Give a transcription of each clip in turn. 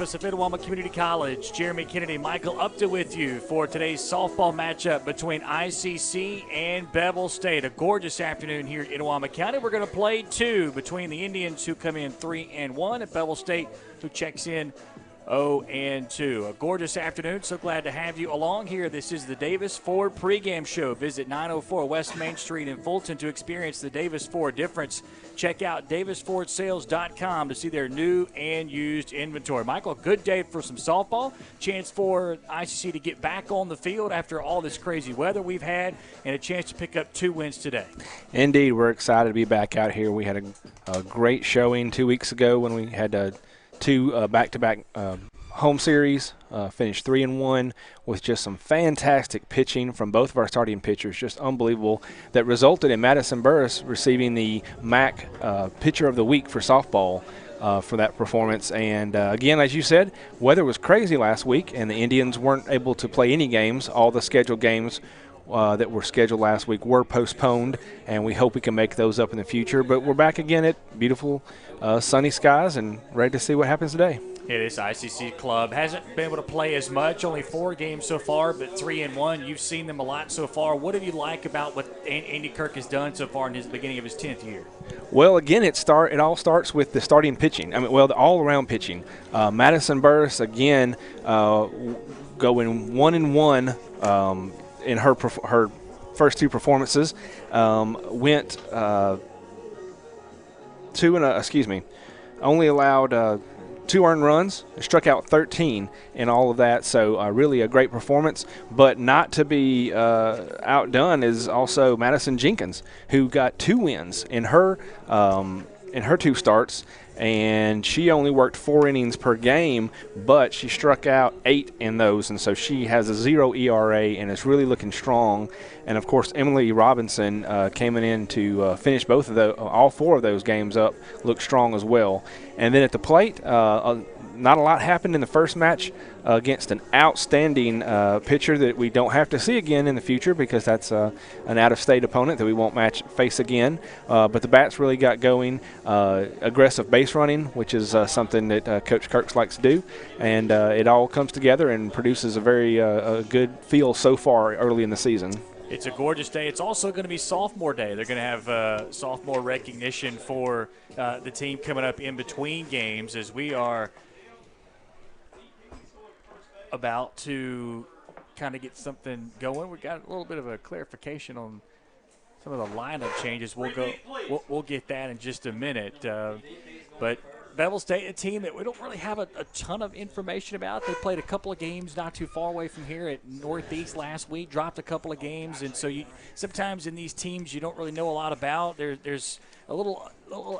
campus of Itawamba Community College. Jeremy Kennedy, Michael Upton with you for today's softball matchup between ICC and Bevill State. A gorgeous afternoon here in Itawamba County. We're going to play two between the Indians, who come in 3-1, and Bevill State, who checks in 0-2. A gorgeous afternoon. So glad to have you along here. This is the Davis Ford pregame show. Visit 904 West Main Street in Fulton to experience the Davis Ford difference. Check out davisfordsales.com to see their new and used inventory. Michael, a good day for some softball. Chance for ICC to get back on the field after all this crazy weather we've had, and a chance to pick up 2 wins today. Indeed, we're excited to be back out here. We had a great showing 2 weeks ago when we had two back-to-back home series, finished 3-1 with just some fantastic pitching from both of our starting pitchers, just unbelievable, that resulted in Madison Burris receiving the MAC Pitcher of the Week for softball for that performance. And again, as you said, weather was crazy last week, and the Indians weren't able to play any games. All the scheduled games that were scheduled last week were postponed, and we hope we can make those up in the future. But we're back again at beautiful sunny skies and ready to see what happens today. Yeah, this ICC club hasn't been able to play as much, only 4 games so far, but 3-1. You've seen them a lot so far. What do you like about what Andy Kirk has done so far in his beginning of his 10th year? Well, again, it all starts with the starting pitching. the all-around pitching. Madison Burris, again, going 1-1 in her first 2 performances, went only allowed 2 earned runs, struck out 13 in all of that. So really a great performance. But not to be outdone is also Madison Jenkins, who got 2 wins in her 2 starts. And she only worked 4 innings per game, but she struck out 8 in those, and so she has a 0 ERA and is really looking strong. And of course, Emily Robinson came in to finish all 4 of those games up, looked strong as well. And then at the plate, not a lot happened in the first match against an outstanding pitcher that we don't have to see again in the future, because that's an out-of-state opponent that we won't face again. But the bats really got going. Aggressive base running, which is something that Coach Kirks likes to do. And it all comes together and produces a very good feel so far early in the season. It's a gorgeous day. It's also going to be sophomore day. They're going to have sophomore recognition for the team coming up in between games, as we are about to kind of get something going. We got a little bit of a clarification on some of the lineup changes. We'll get that in just a minute. But Bevill State, a team that we don't really have a ton of information about. They played a couple of games not too far away from here at Northeast last week, dropped a couple of games, and so sometimes in these teams you don't really know a lot about. There's a little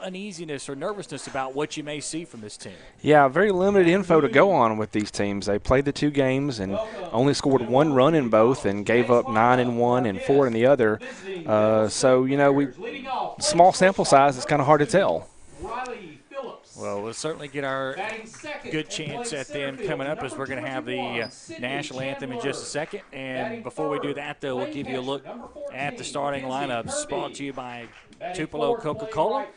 uneasiness or nervousness about what you may see from this team. Yeah, very limited info to go on with these teams. They played the 2 games and only scored 1 run in both and gave up 9 in one and 4 in the other. Small sample size, it's kind of hard to tell. Well, we'll certainly get our good chance at them coming up, as we're going to have the national anthem in just a second. And before we do that, though, we'll give you a look at the starting lineups, brought to you by Tupelo Coca-Cola.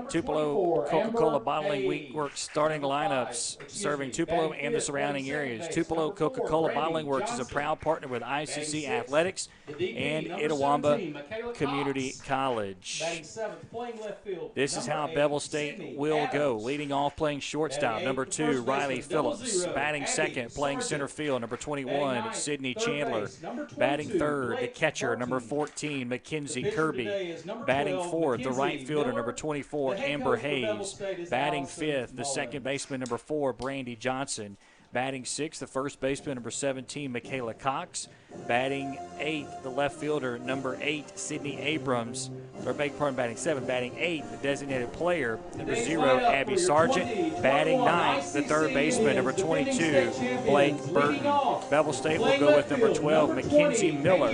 Tupelo Coca-Cola Bottling Works starting lineups serving Tupelo and the surrounding areas. Tupelo Coca-Cola Bottling Works is a proud partner with ICC Athletics and Itawamba Community College. This is how Bevill State will go. Leading off, playing shortstop, number 2, Riley Phillips. Batting second, playing center field, number 21, Sydney Chandler. Batting third, the catcher, number 14, Mackenzie Kirby. Batting fourth, the right fielder, number 24, Amber Hayes. Batting fifth, the second baseman, number 4, Brandy Johnson. Batting sixth, the first baseman, number 17, Michaela Cox. Batting eighth, the left fielder, number 8, Sydney Abrams. Or beg pardon, batting seventh. Batting eighth, the designated player, number 0, Abby Sargent. Batting ninth, the third baseman, number 22, Blake Burton. Bevill State will go with number 12, Mackenzie Miller,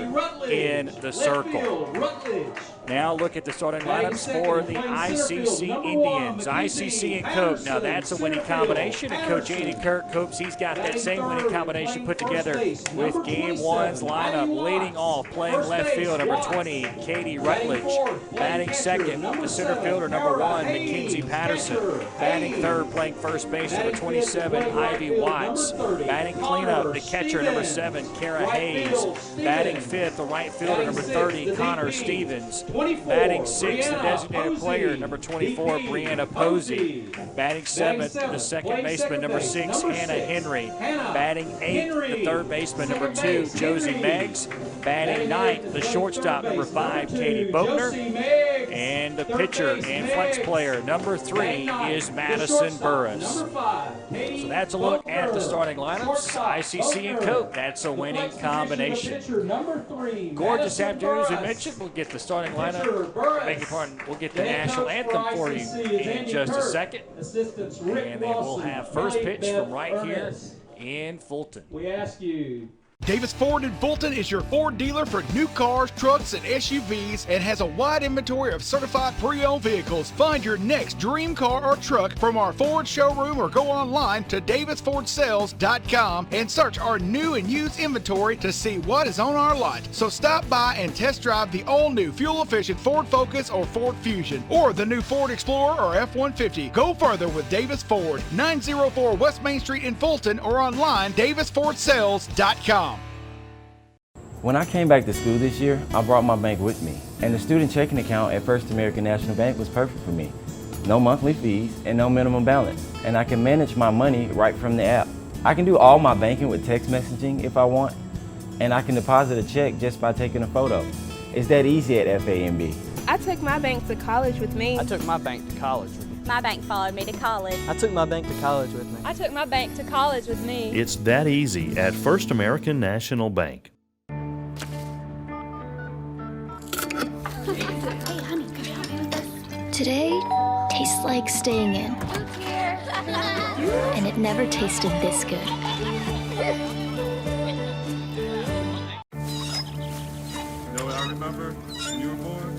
in the circle. Now look at the starting lineups for the ICC Indians. ICC and Cope. Now that's a winning combination, and Coach Andy Kirk hopes he's got that same winning combination put together with Game 1's lineup. Leading off, playing left field, number 20, Katie Rutledge. Batting second, the center fielder, number 1, Mackenzie Patterson. Batting third, playing first base, number 27, Ivy Watts. Batting cleanup, the catcher, number 7, Kara Hayes. Batting fifth, the right fielder, number 30, Connor Stevens. Batting sixth, the designated player, number 24, Brianna Posey. Batting seventh, the second baseman, number 6, Hannah Henry. Batting eighth, the third baseman, number 2, Josie Meggs. Batting ninth, the shortstop, number 5, Katie Boatner. And the pitcher and flex player, number 3, is Madison Burris. So that's a look at the starting lineups. ICC and Cope, that's a winning combination. Gorgeous afternoon, as we mentioned. We'll get the starting lineup. Beg your pardon, we'll get the national anthem for you in just a second. And then we'll have first pitch from right here in Fulton. We ask you. Davis Ford in Fulton is your Ford dealer for new cars, trucks, and SUVs and has a wide inventory of certified pre-owned vehicles. Find your next dream car or truck from our Ford showroom or go online to davisfordsales.com and search our new and used inventory to see what is on our lot. So stop by and test drive the all-new fuel-efficient Ford Focus or Ford Fusion or the new Ford Explorer or F-150. Go further with Davis Ford, 904 West Main Street in Fulton or online davisfordsales.com. When I came back to school this year, I brought my bank with me, and the student checking account at First American National Bank was perfect for me. No monthly fees and no minimum balance, and I can manage my money right from the app. I can do all my banking with text messaging if I want, and I can deposit a check just by taking a photo. It's that easy at FAMB. I took my bank to college with me. I took my bank to college with me. My bank followed me to college. I took my bank to college with me. I took my bank to college with me. It's that easy at First American National Bank. Today tastes like staying in. And it never tasted this good. You know what I remember when you were born?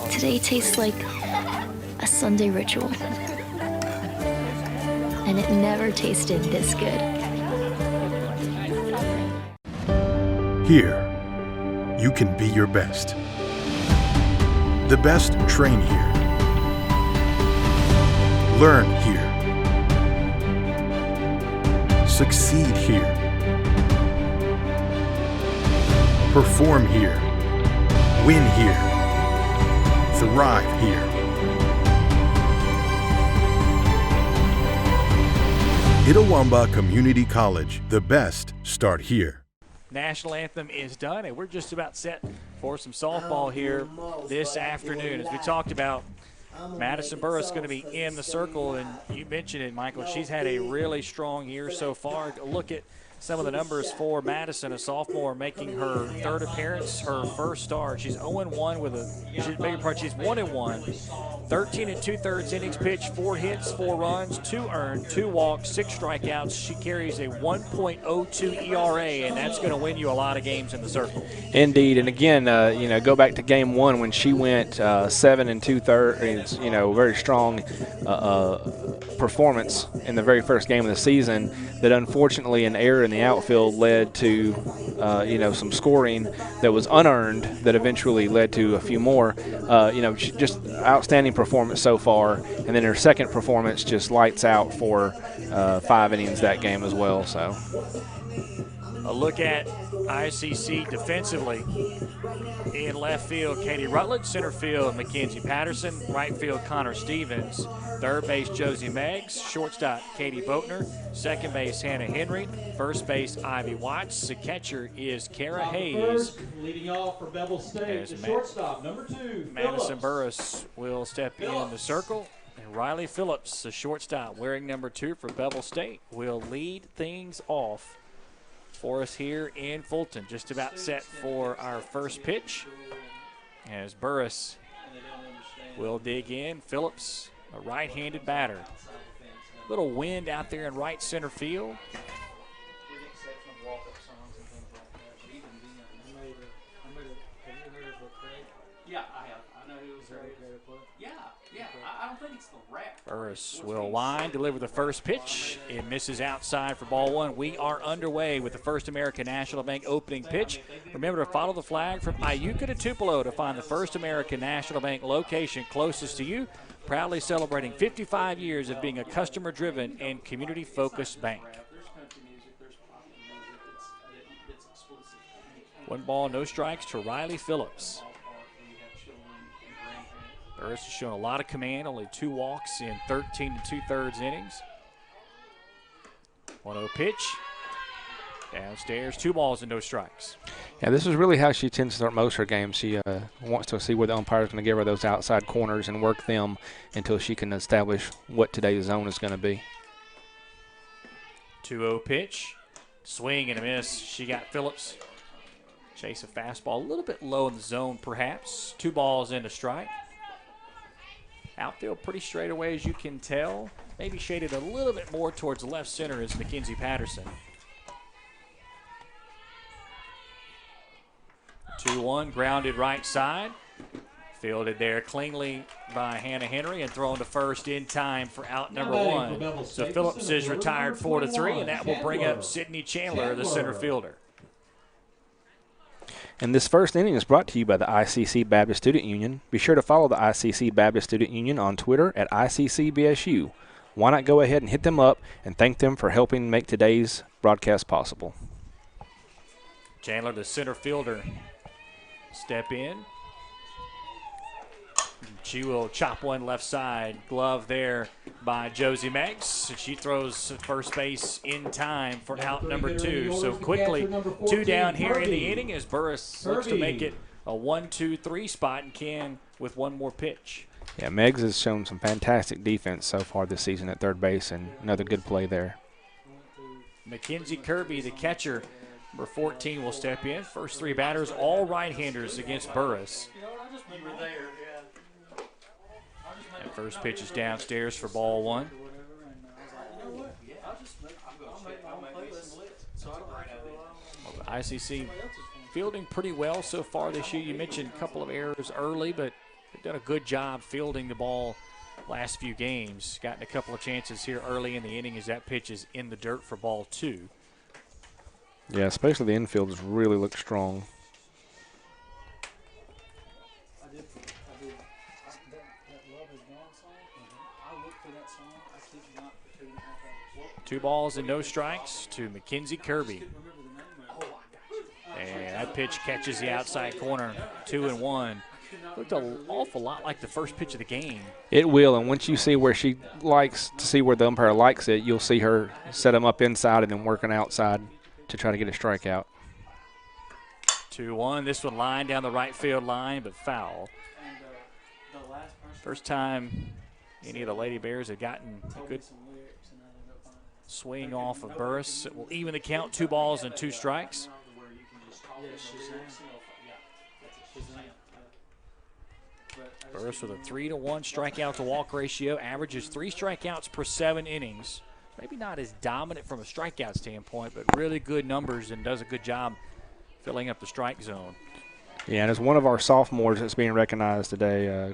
Today tastes like a Sunday ritual. And it never tasted this good. Here, you can be your best. The best train here. Learn here. Succeed here. Perform here. Win here. Thrive here. Itawamba Community College. The best start here. National anthem is done, and we're just about set for some softball here this afternoon. As we talked about, Madison Burris is going to be in the circle, and you mentioned it, Michael. She's had a really strong year so far. Look at some of the numbers for Madison, a sophomore, making her third appearance, her first start. She's 0-1 with she's 1-1, 13 2/3 innings pitched, 4 hits, 4 runs, 2 earned, 2 walks, 6 strikeouts. She carries a 1.02 ERA, and that's going to win you a lot of games in the circle. Indeed, and again, go back to Game 1 when she went 7 2/3. Very strong performance in the very first game of the season. That unfortunately an error in the outfield led to some scoring that was unearned that eventually led to a few more. Just outstanding performance so far, and then her second performance just lights out for 5 innings that game as well. So a look at ICC defensively. In left field, Katie Rutledge. Center field, Mackenzie Patterson. Right field, Connor Stevens. Third base, Josie Meggs. Shortstop, Katie Boatner. Second base, Hannah Henry. First base, Ivy Watts. The catcher is Kara Hayes. Leading off for Bevill State, the shortstop, number 2, Madison Burris will step in the circle. And Riley Phillips, the shortstop, wearing number 2 for Bevill State, will lead things off for us here in Fulton. Just about set for our first pitch as Burris will dig in. Phillips, a right-handed batter. Little wind out there in right center field. Burris will line, deliver the first pitch. It misses outside for ball one. We are underway with the First American National Bank opening pitch. Remember to follow the flag from Iuka to Tupelo to find the First American National Bank location closest to you. Proudly celebrating 55 years of being a customer-driven and community-focused bank. 1 ball, no strikes to Riley Phillips. Burris has shown a lot of command, only 2 walks in 13 2/3 innings. 1-0 pitch. Downstairs, 2 balls and no strikes. Yeah, this is really how she tends to start most of her games. She wants to see where the umpire is going to give her those outside corners and work them until she can establish what today's zone is going to be. 2-0 pitch. Swing and a miss. She got Phillips. Chase a fastball a little bit low in the zone, perhaps. 2 balls and a strike. Outfield pretty straight away, as you can tell. Maybe shaded a little bit more towards left center is Mackenzie Patterson. 2-1, grounded right side. Fielded there cleanly by Hannah Henry and thrown to first in time for out number 1. So Phillips is retired 4-3, and that will bring up Sydney Chandler, the center fielder. And this first inning is brought to you by the ICC Baptist Student Union. Be sure to follow the ICC Baptist Student Union on Twitter at ICCBSU. Why not go ahead and hit them up and thank them for helping make today's broadcast possible. Chandler, the center fielder, step in. She will chop one left side. Glove there by Josie Meggs. She throws first base in time for out number 2. So quickly, 2 down here in the inning as Burris looks to make it a 1-2-3 spot and can with 1 more pitch. Yeah, Meggs has shown some fantastic defense so far this season at third base, and another good play there. Mackenzie Kirby, the catcher, number 14, will step in. First 3 batters, all right-handers against Burris. And first pitch is downstairs for ball 1. Well, the ICC fielding pretty well so far this year. You mentioned a couple of errors early, but they've done a good job fielding the ball last few games. Gotten a couple of chances here early in the inning as that pitch is in the dirt for ball 2. Yeah, especially the infield has really looked strong. Two balls and no strikes to Mackenzie Kirby. And that pitch catches the outside corner, 2-1. Looked an awful lot like the first pitch of the game. It will, and once you see where she likes to see where the umpire likes it, you'll see her set them up inside and then working outside to try to get a strikeout. 2-1. This one lined down the right field line, but foul. First time any of the Lady Bears have gotten a good swing off of Burris. It will even the count, 2 balls and 2 strikes. Burris with a 3-1 strikeout to walk ratio, averages 3 strikeouts per 7 innings. Maybe not as dominant from a strikeout standpoint, but really good numbers and does a good job filling up the strike zone. Yeah, and as one of our sophomores that's being recognized today,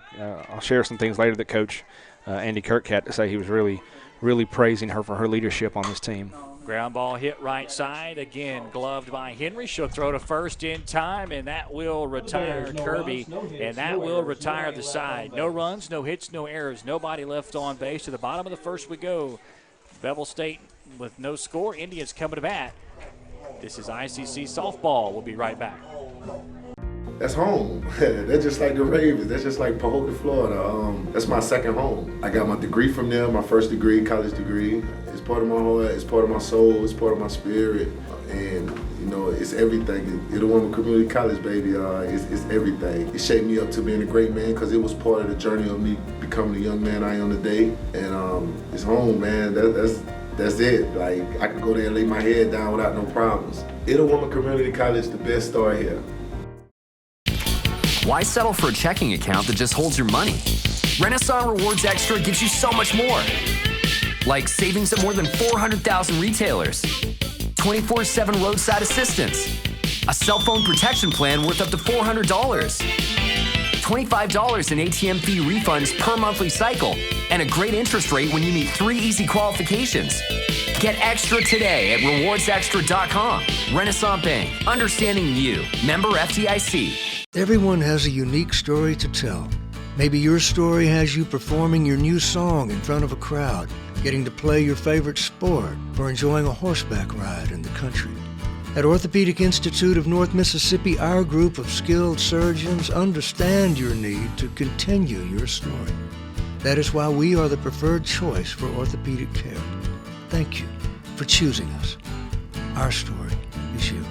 I'll share some things later that Coach Andy Kirk had to say. He was really praising her for her leadership on this team. Ground ball hit right side. Again, gloved by Henry. She'll throw to first in time, and that will retire Kirby, and that will retire the side. No runs, no hits, no errors. Nobody left on base. To the bottom of the first we go. Bevill State with no score. Indians coming to bat. This is ICC softball. We'll be right back. That's home. That's just like the Ravens. That's just like Pahokee, Florida. That's my second home. I got my degree from there, my first degree, college degree. It's part of my heart, it's part of my soul, it's part of my spirit. And, you know, it's everything. Itawamba Community College, baby, it's everything. It shaped me up to being a great man because it was part of the journey of me becoming the young man I am today. And it's home, man. That's it. Like, I could go there and lay my head down without no problems. Itawamba Community College, the best start here. Why settle for a checking account that just holds your money? Renaissance Rewards Extra gives you so much more. Like savings at more than 400,000 retailers, 24/7 roadside assistance, a cell phone protection plan worth up to $400, $25 in ATM fee refunds per monthly cycle, and a great interest rate when you meet 3 easy qualifications. Get extra today at rewardsextra.com. Renaissance Bank, understanding you. Member FDIC. Everyone has a unique story to tell. Maybe your story has you performing your new song in front of a crowd, getting to play your favorite sport, or enjoying a horseback ride in the country. At Orthopedic Institute of North Mississippi, our group of skilled surgeons understand your need to continue your story. That is why we are the preferred choice for orthopedic care. Thank you for choosing us. Our story is you.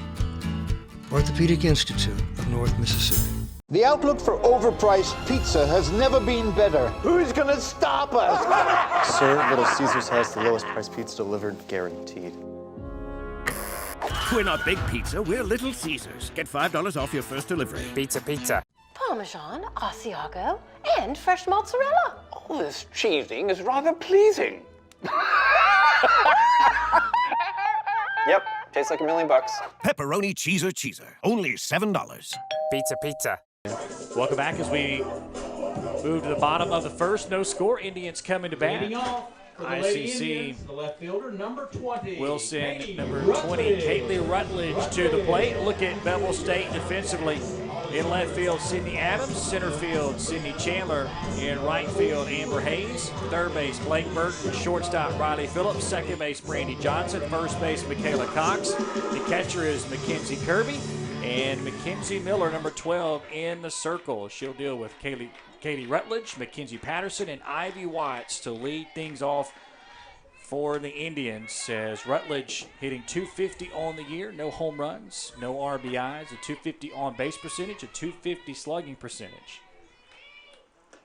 Orthopedic Institute of North Mississippi. The outlook for overpriced pizza has never been better. Who's gonna stop us? Sir, Little Caesars has the lowest price pizza delivered, guaranteed. We're not Big Pizza, we're Little Caesars. Get $5 off your first delivery. Pizza, pizza. Parmesan, Asiago, and fresh mozzarella. All this cheesing is rather pleasing. Yep, tastes like $1 million. Pepperoni cheeser. Only $7. Pizza, pizza. Welcome back as we move to the bottom of the first. No score. Indians coming to bat. ICC, the left fielder, number 20. Wilson, number 20, Kaylee Rutledge to the plate. Look at Bevill State defensively. In left field, Sydney Adams. Center field, Sydney Chandler. In right field, Amber Hayes. Third base, Blake Burton. Shortstop, Riley Phillips. Second base, Brandy Johnson. First base, Michaela Cox. The catcher is Mackenzie Kirby. And Mackenzie Miller, number 12, in the circle. She'll deal with Katie Rutledge, Mackenzie Patterson, and Ivy Watts to lead things off for the Indians, as Rutledge hitting .250 on the year, no home runs, no RBIs, a .250 on base percentage, a .250 slugging percentage.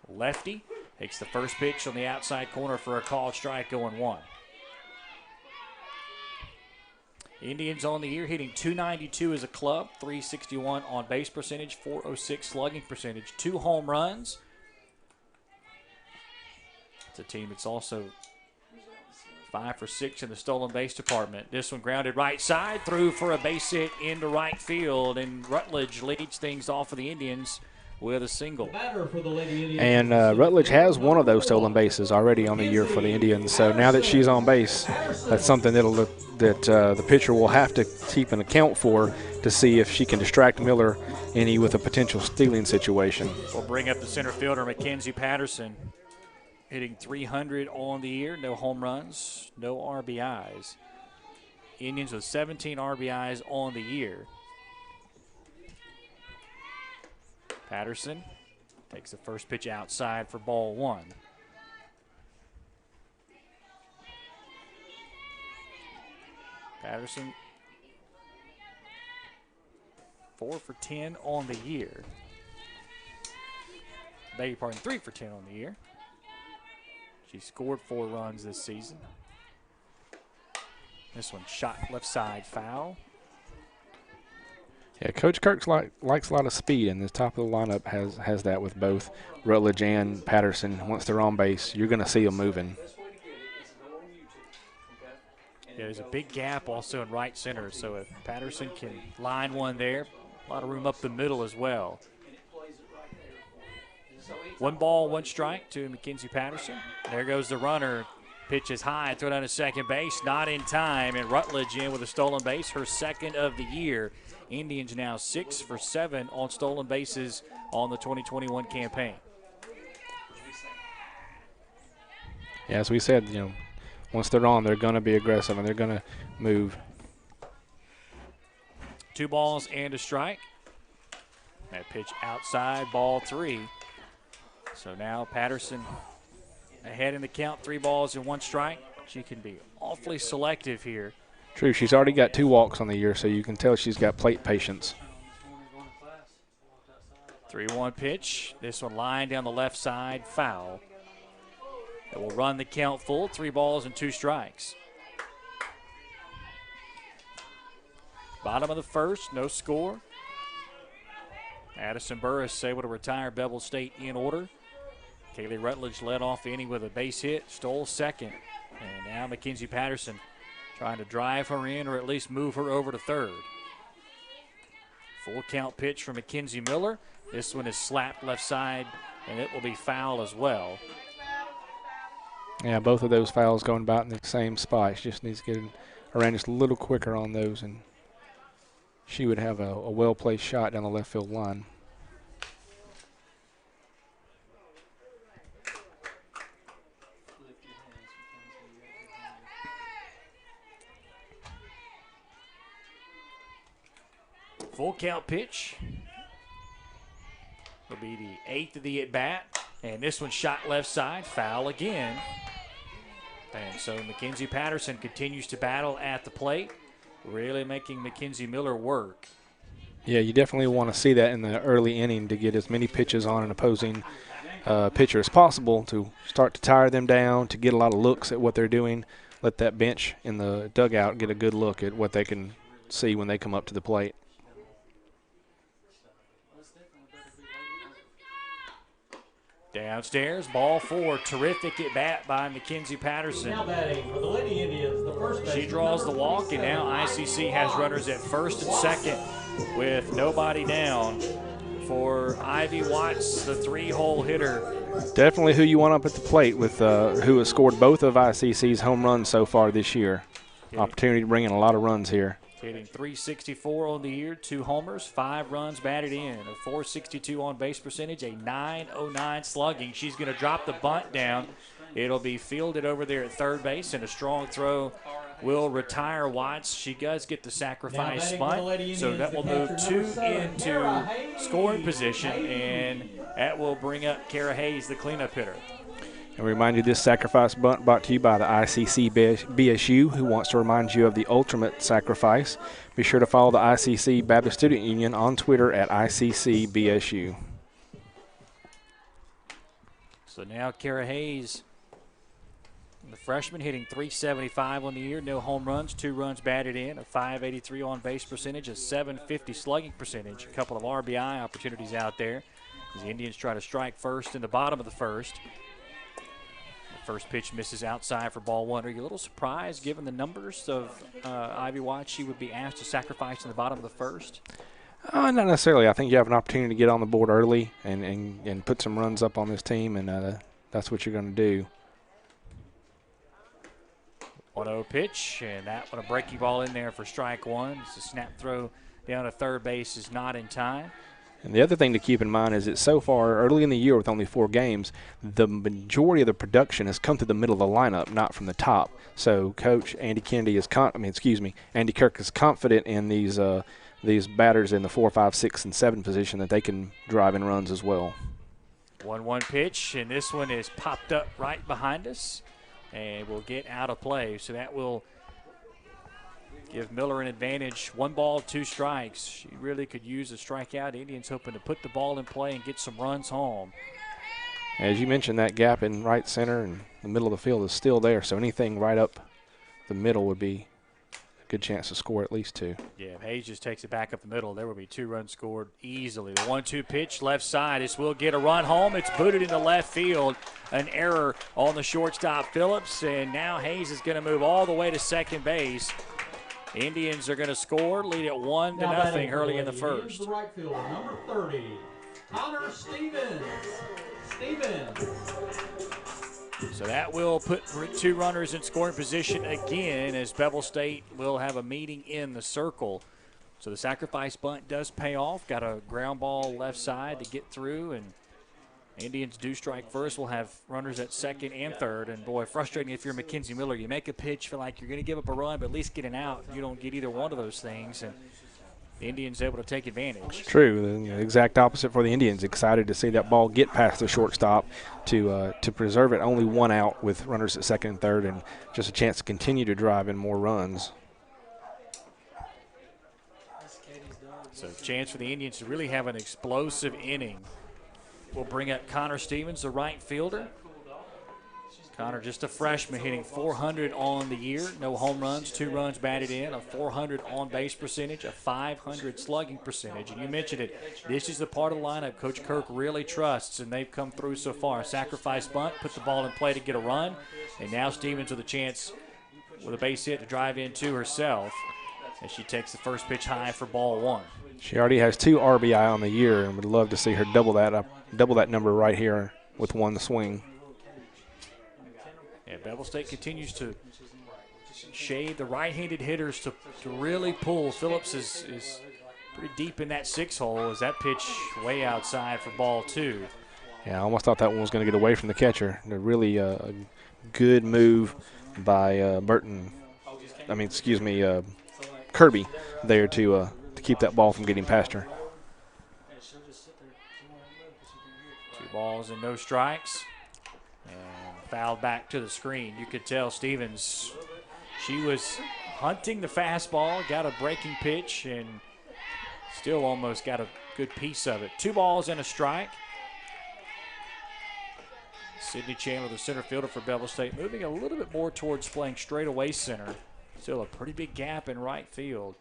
Lefty takes the first pitch on the outside corner for a called strike, 0-1. Indians on the year hitting .292 as a club, .361 on base percentage, .406 slugging percentage, 2 home runs. It's a team that's also 5 for 6 in the stolen base department. This one grounded right side, through for a base hit into right field, and Rutledge leads things off for the Indians with a single. And Rutledge has one of those stolen bases already on the year for the Indians. So now that she's on base, that's something that the pitcher will have to keep an account for to see if she can distract Miller any with a potential stealing situation. We'll bring up the center fielder, Mackenzie Patterson, hitting .300 on the year, no home runs, no RBIs. Indians with 17 RBIs on the year. Patterson takes the first pitch outside for ball 1. Patterson 4 for 10 on the year. Beg your pardon, 3 for 10 on the year. She scored 4 runs this season. This one shot left side, foul. Yeah, Coach Kirk likes a lot of speed, and the top of the lineup has that with both Rutledge and Patterson. Once they're on base, you're going to see them moving. Yeah, there's a big gap also in right center, so if Patterson can line one there, a lot of room up the middle as well. 1 ball, 1 strike to Mackenzie Patterson. There goes the runner. Pitch is high, throw down to second base, not in time, and Rutledge in with a stolen base, her second of the year. Indians now 6 for 7 on stolen bases on the 2021 campaign. Yeah, as we said, once they're on, they're going to be aggressive and they're going to move. 2 balls and a strike. That pitch outside, ball 3. So now Patterson ahead in the count, 3 balls and 1 strike. She can be awfully selective here. True, she's already got 2 walks on the year, so you can tell she's got plate patience. 3-1 pitch. This one lined down the left side, foul. It will run the count full, 3 balls and 2 strikes. Bottom of the first, no score. Addison Burris able to retire Bevill State in order. Kaylee Rutledge led off the inning with a base hit, stole second. And now Mackenzie Patterson trying to drive her in or at least move her over to third. Full count pitch from Mackenzie Miller. This one is slapped left side, and it will be foul as well. Yeah, both of those fouls going about in the same spot. She just needs to get around just a little quicker on those, and she would have a well-placed shot down the left field line. Full count pitch. Will be the 8th of the at-bat. And this one shot left side, foul again. And so Mackenzie Patterson continues to battle at the plate, really making Mackenzie Miller work. Yeah, you definitely want to see that in the early inning to get as many pitches on an opposing pitcher as possible to start to tire them down, to get a lot of looks at what they're doing. Let that bench in the dugout get a good look at what they can see when they come up to the plate. Downstairs, ball 4. Terrific at bat by Mackenzie Patterson. Now batting for the Lady Indians, the first baseman. She draws the walk, and now ICC has runners at first and second with nobody down for Ivy Watts, the 3-hole hitter. Definitely who you want up at the plate with who has scored both of ICC's home runs so far this year. Opportunity to bring in a lot of runs here. Hitting .364 on the year, 2 homers, 5 runs batted in, a .462 on base percentage, a .909 slugging. She's going to drop the bunt down. It'll be fielded over there at third base, and a strong throw will retire Watts. She does get the sacrifice bunt, so that will move 2 into scoring position, and that will bring up Kara Hayes, the cleanup hitter. And remind you, this sacrifice bunt brought to you by the ICC BSU, who wants to remind you of the ultimate sacrifice. Be sure to follow the ICC Baptist Student Union on Twitter at ICC BSU. So now Kara Hayes, the freshman, hitting .375 on the year, no home runs, 2 runs batted in, a .583 on base percentage, a .750 slugging percentage, a couple of RBI opportunities out there as the Indians try to strike first in the bottom of the first. First pitch misses outside for ball 1. Are you a little surprised, given the numbers of Ivy Watts, she would be asked to sacrifice in the bottom of the first? Not necessarily. I think you have an opportunity to get on the board early and put some runs up on this team, and that's what you're going to do. 1-0 pitch, and that one a breaking ball in there for strike 1. It's a snap throw down to third base is not in time. And the other thing to keep in mind is that so far, early in the year with only 4 games, the majority of the production has come to the middle of the lineup, not from the top. So Coach Andy Kennedy is Andy Kirk is confident in these batters in the 4, 5, 6, and 7 position that they can drive in runs as well. 1-1 pitch, and this one is popped up right behind us and will get out of play. So that will give Miller an advantage. 1 ball, 2 strikes. She really could use a strikeout. Indians hoping to put the ball in play and get some runs home. As you mentioned, that gap in right center and the middle of the field is still there, so anything right up the middle would be a good chance to score at least 2. Yeah, if Hayes just takes it back up the middle, there will be 2 runs scored easily. The 1-2 pitch, left side. This will get a run home. It's booted into left field. An error on the shortstop, Phillips, and now Hayes is going to move all the way to second base. Indians are going to score, lead it 1-0 early in the first. The right fielder, number 30, Connor Stevens. So that will put 2 runners in scoring position again, as Bevill State will have a meeting in the circle. So the sacrifice bunt does pay off. Got a ground ball left side to get through, and Indians do strike first. We'll have runners at second and third. And, boy, frustrating if you're Mackenzie Miller. You make a pitch, feel like you're going to give up a run, but at least get an out. You don't get either one of those things, and the Indians able to take advantage. True. The exact opposite for the Indians. Excited to see that ball get past the shortstop to preserve it. Only 1 out with runners at second and third, and just a chance to continue to drive in more runs. So chance for the Indians to really have an explosive inning. We'll bring up Connor Stevens, the right fielder. Connor, just a freshman, hitting .400 on the year. No home runs, 2 runs batted in, a .400 on-base percentage, a .500 slugging percentage. And you mentioned it, this is the part of the lineup Coach Kirk really trusts, and they've come through so far. Sacrifice bunt, put the ball in play to get a run, and now Stevens with a chance with a base hit to drive in 2 herself as she takes the first pitch high for ball 1. She already has 2 RBI on the year, and would love to see her double that number right here with one swing. Yeah, Bevill State continues to shade the right-handed hitters to really pull. Phillips is pretty deep in that 6-hole as that pitch way outside for ball 2. Yeah, I almost thought that one was going to get away from the catcher. A really a good move by Kirby there to keep that ball from getting past her. 2 balls and no strikes. And fouled back to the screen. You could tell Stevens, she was hunting the fastball, got a breaking pitch, and still almost got a good piece of it. 2 balls and a strike. Sydney Chandler, the center fielder for Bevill State, moving a little bit more towards playing straightaway center. Still a pretty big gap in right field.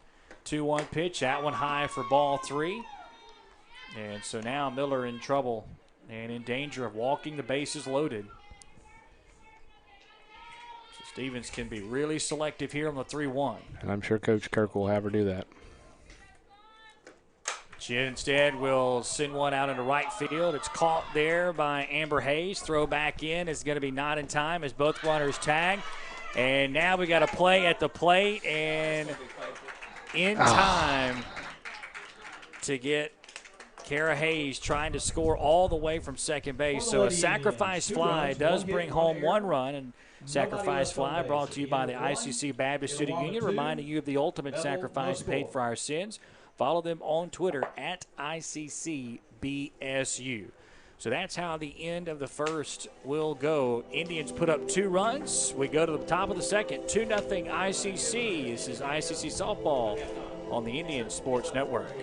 2-1 pitch, that one high for ball 3. And so now Miller in trouble and in danger of walking the bases loaded. So Stevens can be really selective here on the 3-1. And I'm sure Coach Kirk will have her do that. She instead will send one out into right field. It's caught there by Amber Hayes. Throw back in is going to be not in time as both runners tag. And now we got a play at the plate and in time to get Kara Hayes trying to score all the way from second base. So a sacrifice fly does bring home 1 run, and sacrifice fly brought to you by the ICC Baptist Student Union, reminding you of the ultimate sacrifice paid for our sins. Follow them on Twitter at ICCBSU. So that's how the end of the first will go. Indians put up 2 runs. We go to the top of the second, 2-0 ICC. This is ICC softball on the Indian Sports Network.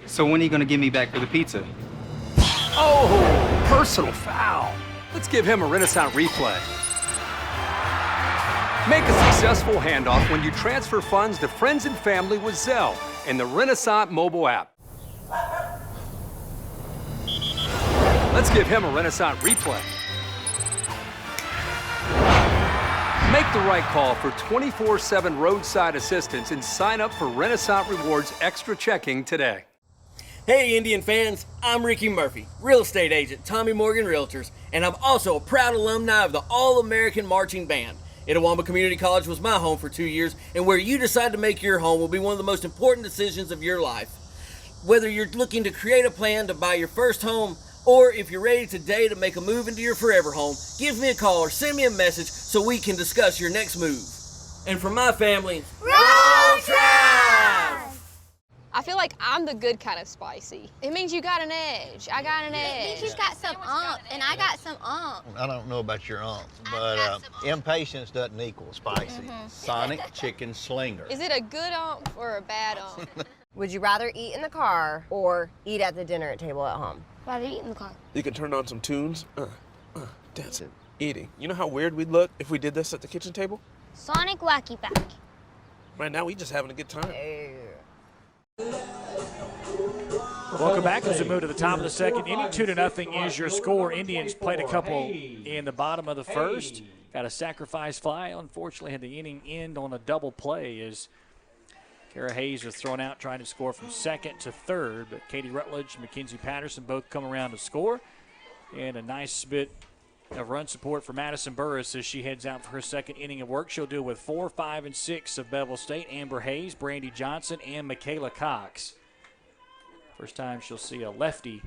So when are you going to give me back for the pizza? Oh, personal foul. Let's give him a Renaissance replay. Make a successful handoff when you transfer funds to friends and family with Zelle and the Renaissance mobile app. Let's give him a Renaissance replay. Make the right call for 24/7 roadside assistance and sign up for Renaissance Rewards Extra Checking today. Hey Indian fans, I'm Ricky Murphy, real estate agent, Tommy Morgan Realtors, and I'm also a proud alumni of the All-American Marching Band. Itawamba Community College was my home for 2 years, and where you decide to make your home will be one of the most important decisions of your life. Whether you're looking to create a plan to buy your first home, or if you're ready today to make a move into your forever home, give me a call or send me a message so we can discuss your next move. And for my family, Roll Tide! I feel like I'm the good kind of spicy. It means you got an edge. I got an edge. It means you've got some umph, and I got some umph. I don't know about your umph, but impatience doesn't equal spicy. Sonic Chicken Slinger. Is it a good ump or a bad ump? Would you rather eat in the car or eat at the dinner table at home? Rather eat in the car. You can turn on some tunes, dancing, eating. You know how weird we'd look if we did this at the kitchen table? Sonic Wacky Pack. Right now, we just having a good time. Welcome back as we move to the top of the second inning. 2-0 is your score. Indians played a couple in the bottom of the first. Got a sacrifice fly. Unfortunately, had the inning end on a double play as Kara Hayes was thrown out trying to score from second to third. But Katie Rutledge and Mackenzie Patterson both come around to score. And a nice bit of run support for Madison Burris as she heads out for her second inning of work. She'll do it with 4, 5, and 6 of Bevill State. Amber Hayes, Brandy Johnson, and Michaela Cox. First time she'll see a lefty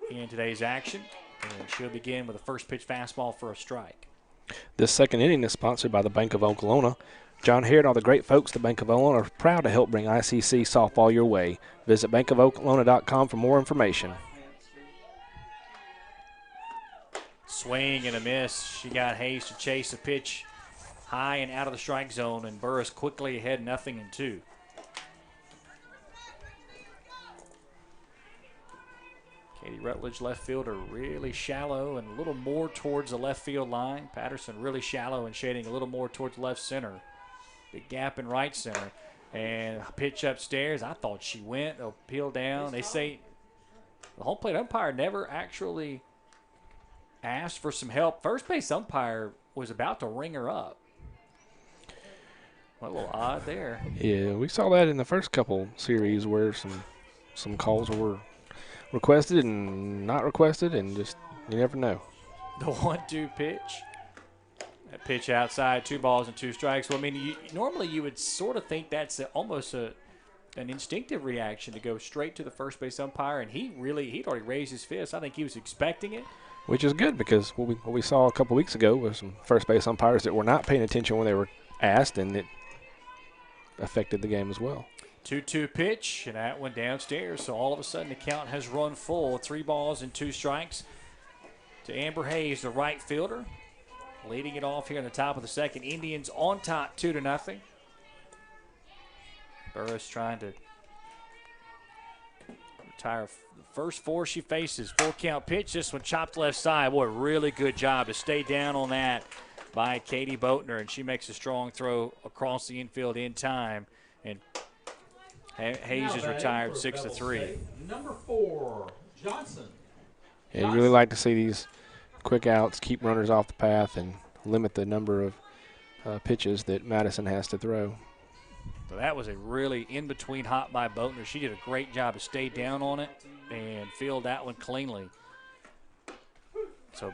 in today's action. And she'll begin with a first pitch fastball for a strike. This second inning is sponsored by the Bank of Oklahoma. John Hare and all the great folks at the Bank of Oklahoma are proud to help bring ICC softball your way. Visit bankofoklahoma.com for more information. Swing and a miss. She got Hayes to chase a pitch high and out of the strike zone, and Burris quickly ahead 0-2. Katie Rutledge, left fielder, really shallow and a little more towards the left field line. Patterson really shallow and shading a little more towards left center. Big gap in right center. And pitch upstairs. I thought she went. They'll peel down. They say the home plate umpire never actually asked for some help. First base umpire was about to ring her up. A little odd there. Yeah, we saw that in the first couple series where some calls were requested and not requested, and just you never know. The 1-2 pitch. That pitch outside, 2 balls and 2 strikes. Well, I mean, normally you would sort of think that's almost an instinctive reaction to go straight to the first base umpire, and he'd already raised his fist. I think he was expecting it. Which is good, because what we saw a couple weeks ago was some first base umpires that were not paying attention when they were asked, and it affected the game as well. 2-2 pitch, and that one downstairs. So all of a sudden the count has run full. 3 balls and 2 strikes to Amber Hayes, the right fielder. Leading it off here in the top of the second. Indians on top 2-0. Burris trying to retire the first 4 she faces. Full count pitch. This one chopped left side. Boy, really good job to stay down on that by Katie Boatner, and she makes a strong throw across the infield in time. And Hayes is retired 6-3. Number 4, Johnson. Yeah, you really like to see these quick outs, keep runners off the path, and limit the number of pitches that Madison has to throw. So that was a really in-between hop by Boatner. She did a great job to stay down on it and field that one cleanly. So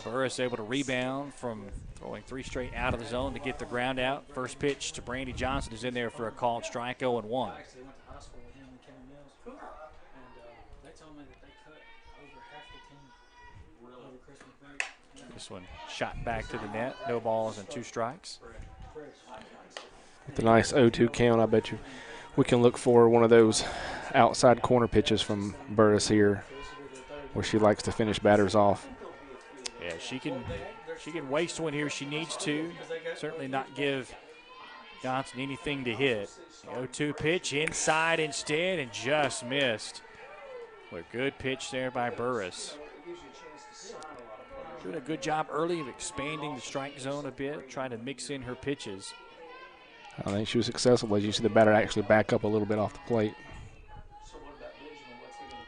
Burris able to rebound from throwing 3 straight out of the zone to get the ground out. First pitch to Brandy Johnson is in there for a called strike, 0-1. This one shot back to the net. No balls and 2 strikes. With a nice 0-2 count, I bet you we can look for one of those outside corner pitches from Burris here, where she likes to finish batters off. Yeah, she can waste one here if she needs to. Certainly not give Johnson anything to hit. 0-2 pitch inside instead and just missed. What a good pitch there by Burris. Doing a good job early of expanding the strike zone a bit, trying to mix in her pitches. I think she was successful as you see the batter actually back up a little bit off the plate.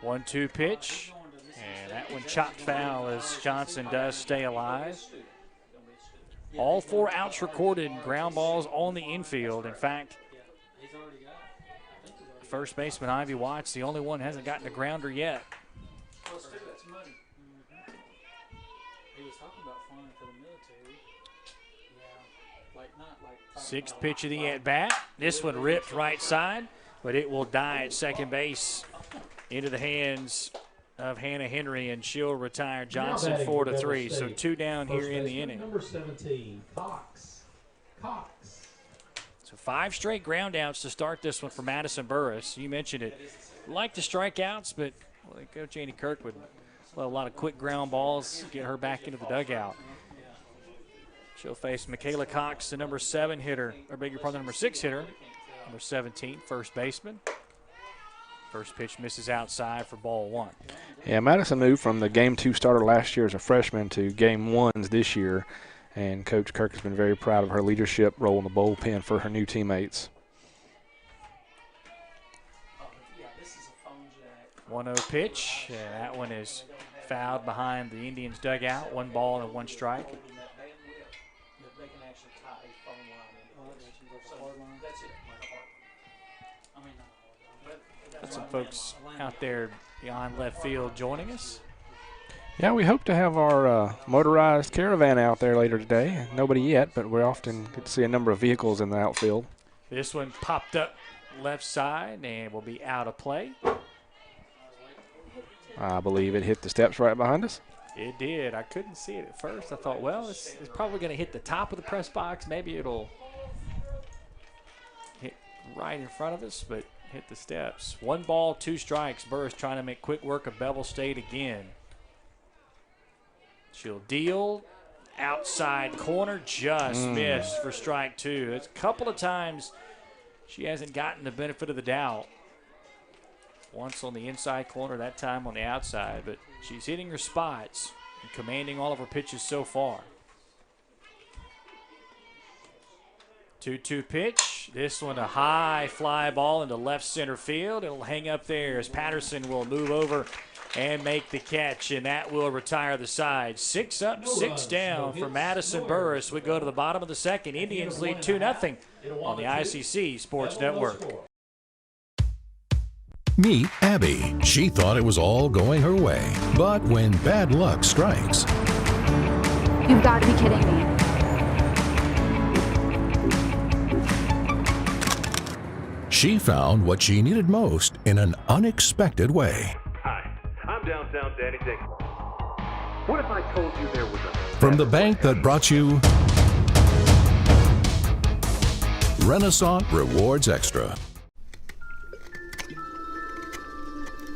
1-2 pitch. And that one chopped foul as Johnson does stay alive. All 4 outs recorded, ground balls on the infield. In fact, first baseman Ivy Watts, the only one who hasn't gotten a grounder yet. 6th pitch of the at-bat. This one ripped right side, but it will die at second base into the hands of Hannah Henry, and she'll retire Johnson 4-3. So 2 down here in the inning. Number 17, Cox. So 5 straight ground outs to start this one for Madison Burris. You mentioned it. Like the strikeouts, but Coach Andy Kirk would let a lot of quick ground balls get her back into the dugout. She'll face Michaela Cox, the number 7 hitter, or beg your pardon, the number 6 hitter, number 17, first baseman. First pitch misses outside for ball 1. Yeah, Madison moved from the Game 2 starter last year as a freshman to Game 1s this year, and Coach Kirk has been very proud of her leadership role in the bullpen for her new teammates. 1-0 pitch, and that one is fouled behind the Indians' dugout. 1 ball and 1 strike. Some folks out there beyond left field joining us. Yeah, we hope to have our motorized caravan out there later today. Nobody yet, but we often get to see a number of vehicles in the outfield. This one popped up left side and will be out of play. I believe it hit the steps right behind us. It did. I couldn't see it at first. I thought, well, it's probably going to hit the top of the press box. Maybe it'll hit right in front of us, but hit the steps. 1 ball, 2 strikes. Burris trying to make quick work of Bevill State again. She'll deal. Outside corner, just missed for strike 2. It's a couple of times she hasn't gotten the benefit of the doubt. Once on the inside corner, that time on the outside. But she's hitting her spots and commanding all of her pitches so far. 2-2 pitch. This one a high fly ball into left center field. It'll hang up there as Patterson will move over and make the catch, and that will retire the side. 6 up, 6 down for Madison Burris. We go to the bottom of the second. Indians lead 2-0 on the ICC Sports Network. Meet Abby. She thought it was all going her way. But when bad luck strikes, You've got to be kidding me. she found what she needed most in an unexpected way. Hi, I'm downtown Danny Dick. What if I told you there was a... From the bank that brought you Renaissance Rewards Extra.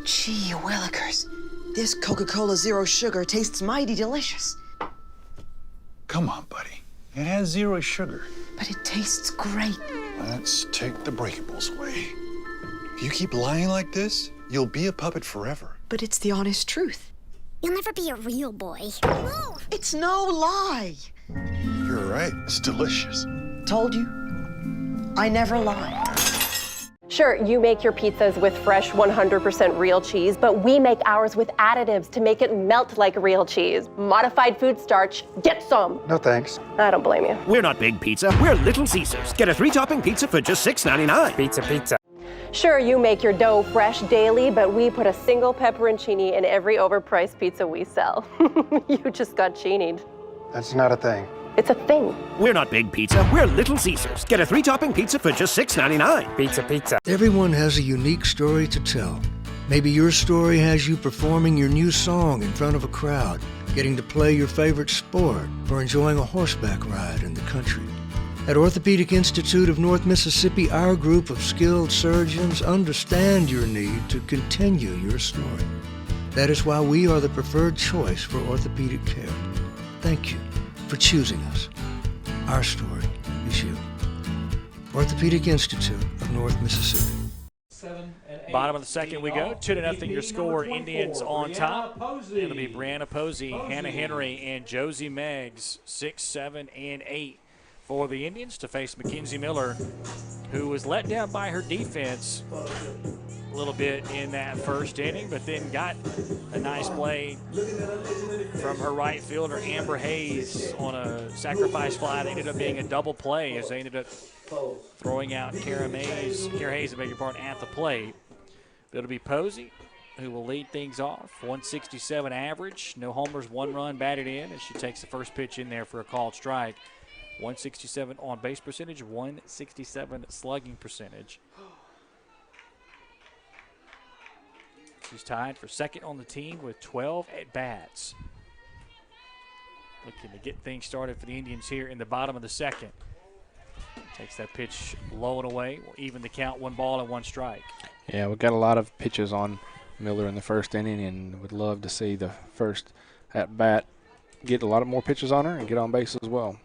Gee willikers, this Coca-Cola Zero Sugar tastes mighty delicious. Come on, buddy. It has 0 sugar. But it tastes great. Let's take the breakables away. If you keep lying like this, you'll be a puppet forever. But it's the honest truth. You'll never be a real boy. It's no lie. You're right. It's delicious. Told you. I never lie. Sure, you make your pizzas with fresh 100% real cheese, but we make ours with additives to make it melt like real cheese. Modified food starch, get some. No thanks. I don't blame you. We're not Big Pizza, we're Little Caesars. Get a 3-topping pizza for just $6.99. Pizza. Sure, you make your dough fresh daily, but we put a single pepperoncini in every overpriced pizza we sell. You just got chinied. That's not a thing. It's a thing. We're not Big Pizza, we're Little Caesars. Get a 3-topping pizza for just $6.99. Pizza. Everyone has a unique story to tell. Maybe your story has you performing your new song in front of a crowd, getting to play your favorite sport, or enjoying a horseback ride in the country. At Orthopedic Institute of North Mississippi, our group of skilled surgeons understand your need to continue your story. That is why we are the preferred choice for orthopedic care. Thank you for choosing us. Our story is you. Orthopedic Institute of North Mississippi. Bottom of the second we go. 2-0 your score. Indians on top. It'll be Brianna Posey, Hannah Henry, and Josie Meggs, 6, 7, and 8 for the Indians to face Mackenzie Miller, who was let down by her defense a little bit in that first inning, but then got a nice play from her right fielder, Amber Hayes, on a sacrifice fly. It ended up being a double play as they ended up throwing out Kara Hayes, at the plate. But it'll be Posey who will lead things off. 167 average, no homers, 1 run batted in, as she takes the first pitch in there for a called strike. 167 on base percentage, 167 slugging percentage. She's tied for second on the team with 12 at-bats. Looking to get things started for the Indians here in the bottom of the second. Takes that pitch low and away. Will even the count, 1 ball and 1 strike. Yeah, we got a lot of pitches on Miller in the first inning, and would love to see the first at-bat get a lot of more pitches on her and get on base as well.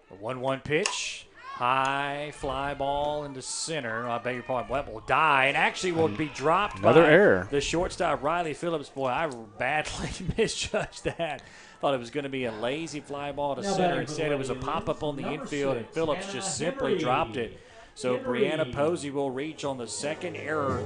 The 1-1 pitch. High fly ball into center. I beg your pardon. That will die and actually will be dropped Another by error. The shortstop, Riley Phillips. Boy, I badly misjudged that. Thought it was going to be a lazy fly ball to center. Instead, it was a pop-up on the infield, and Phillips just simply dropped it. So Brianna Posey will reach on the second error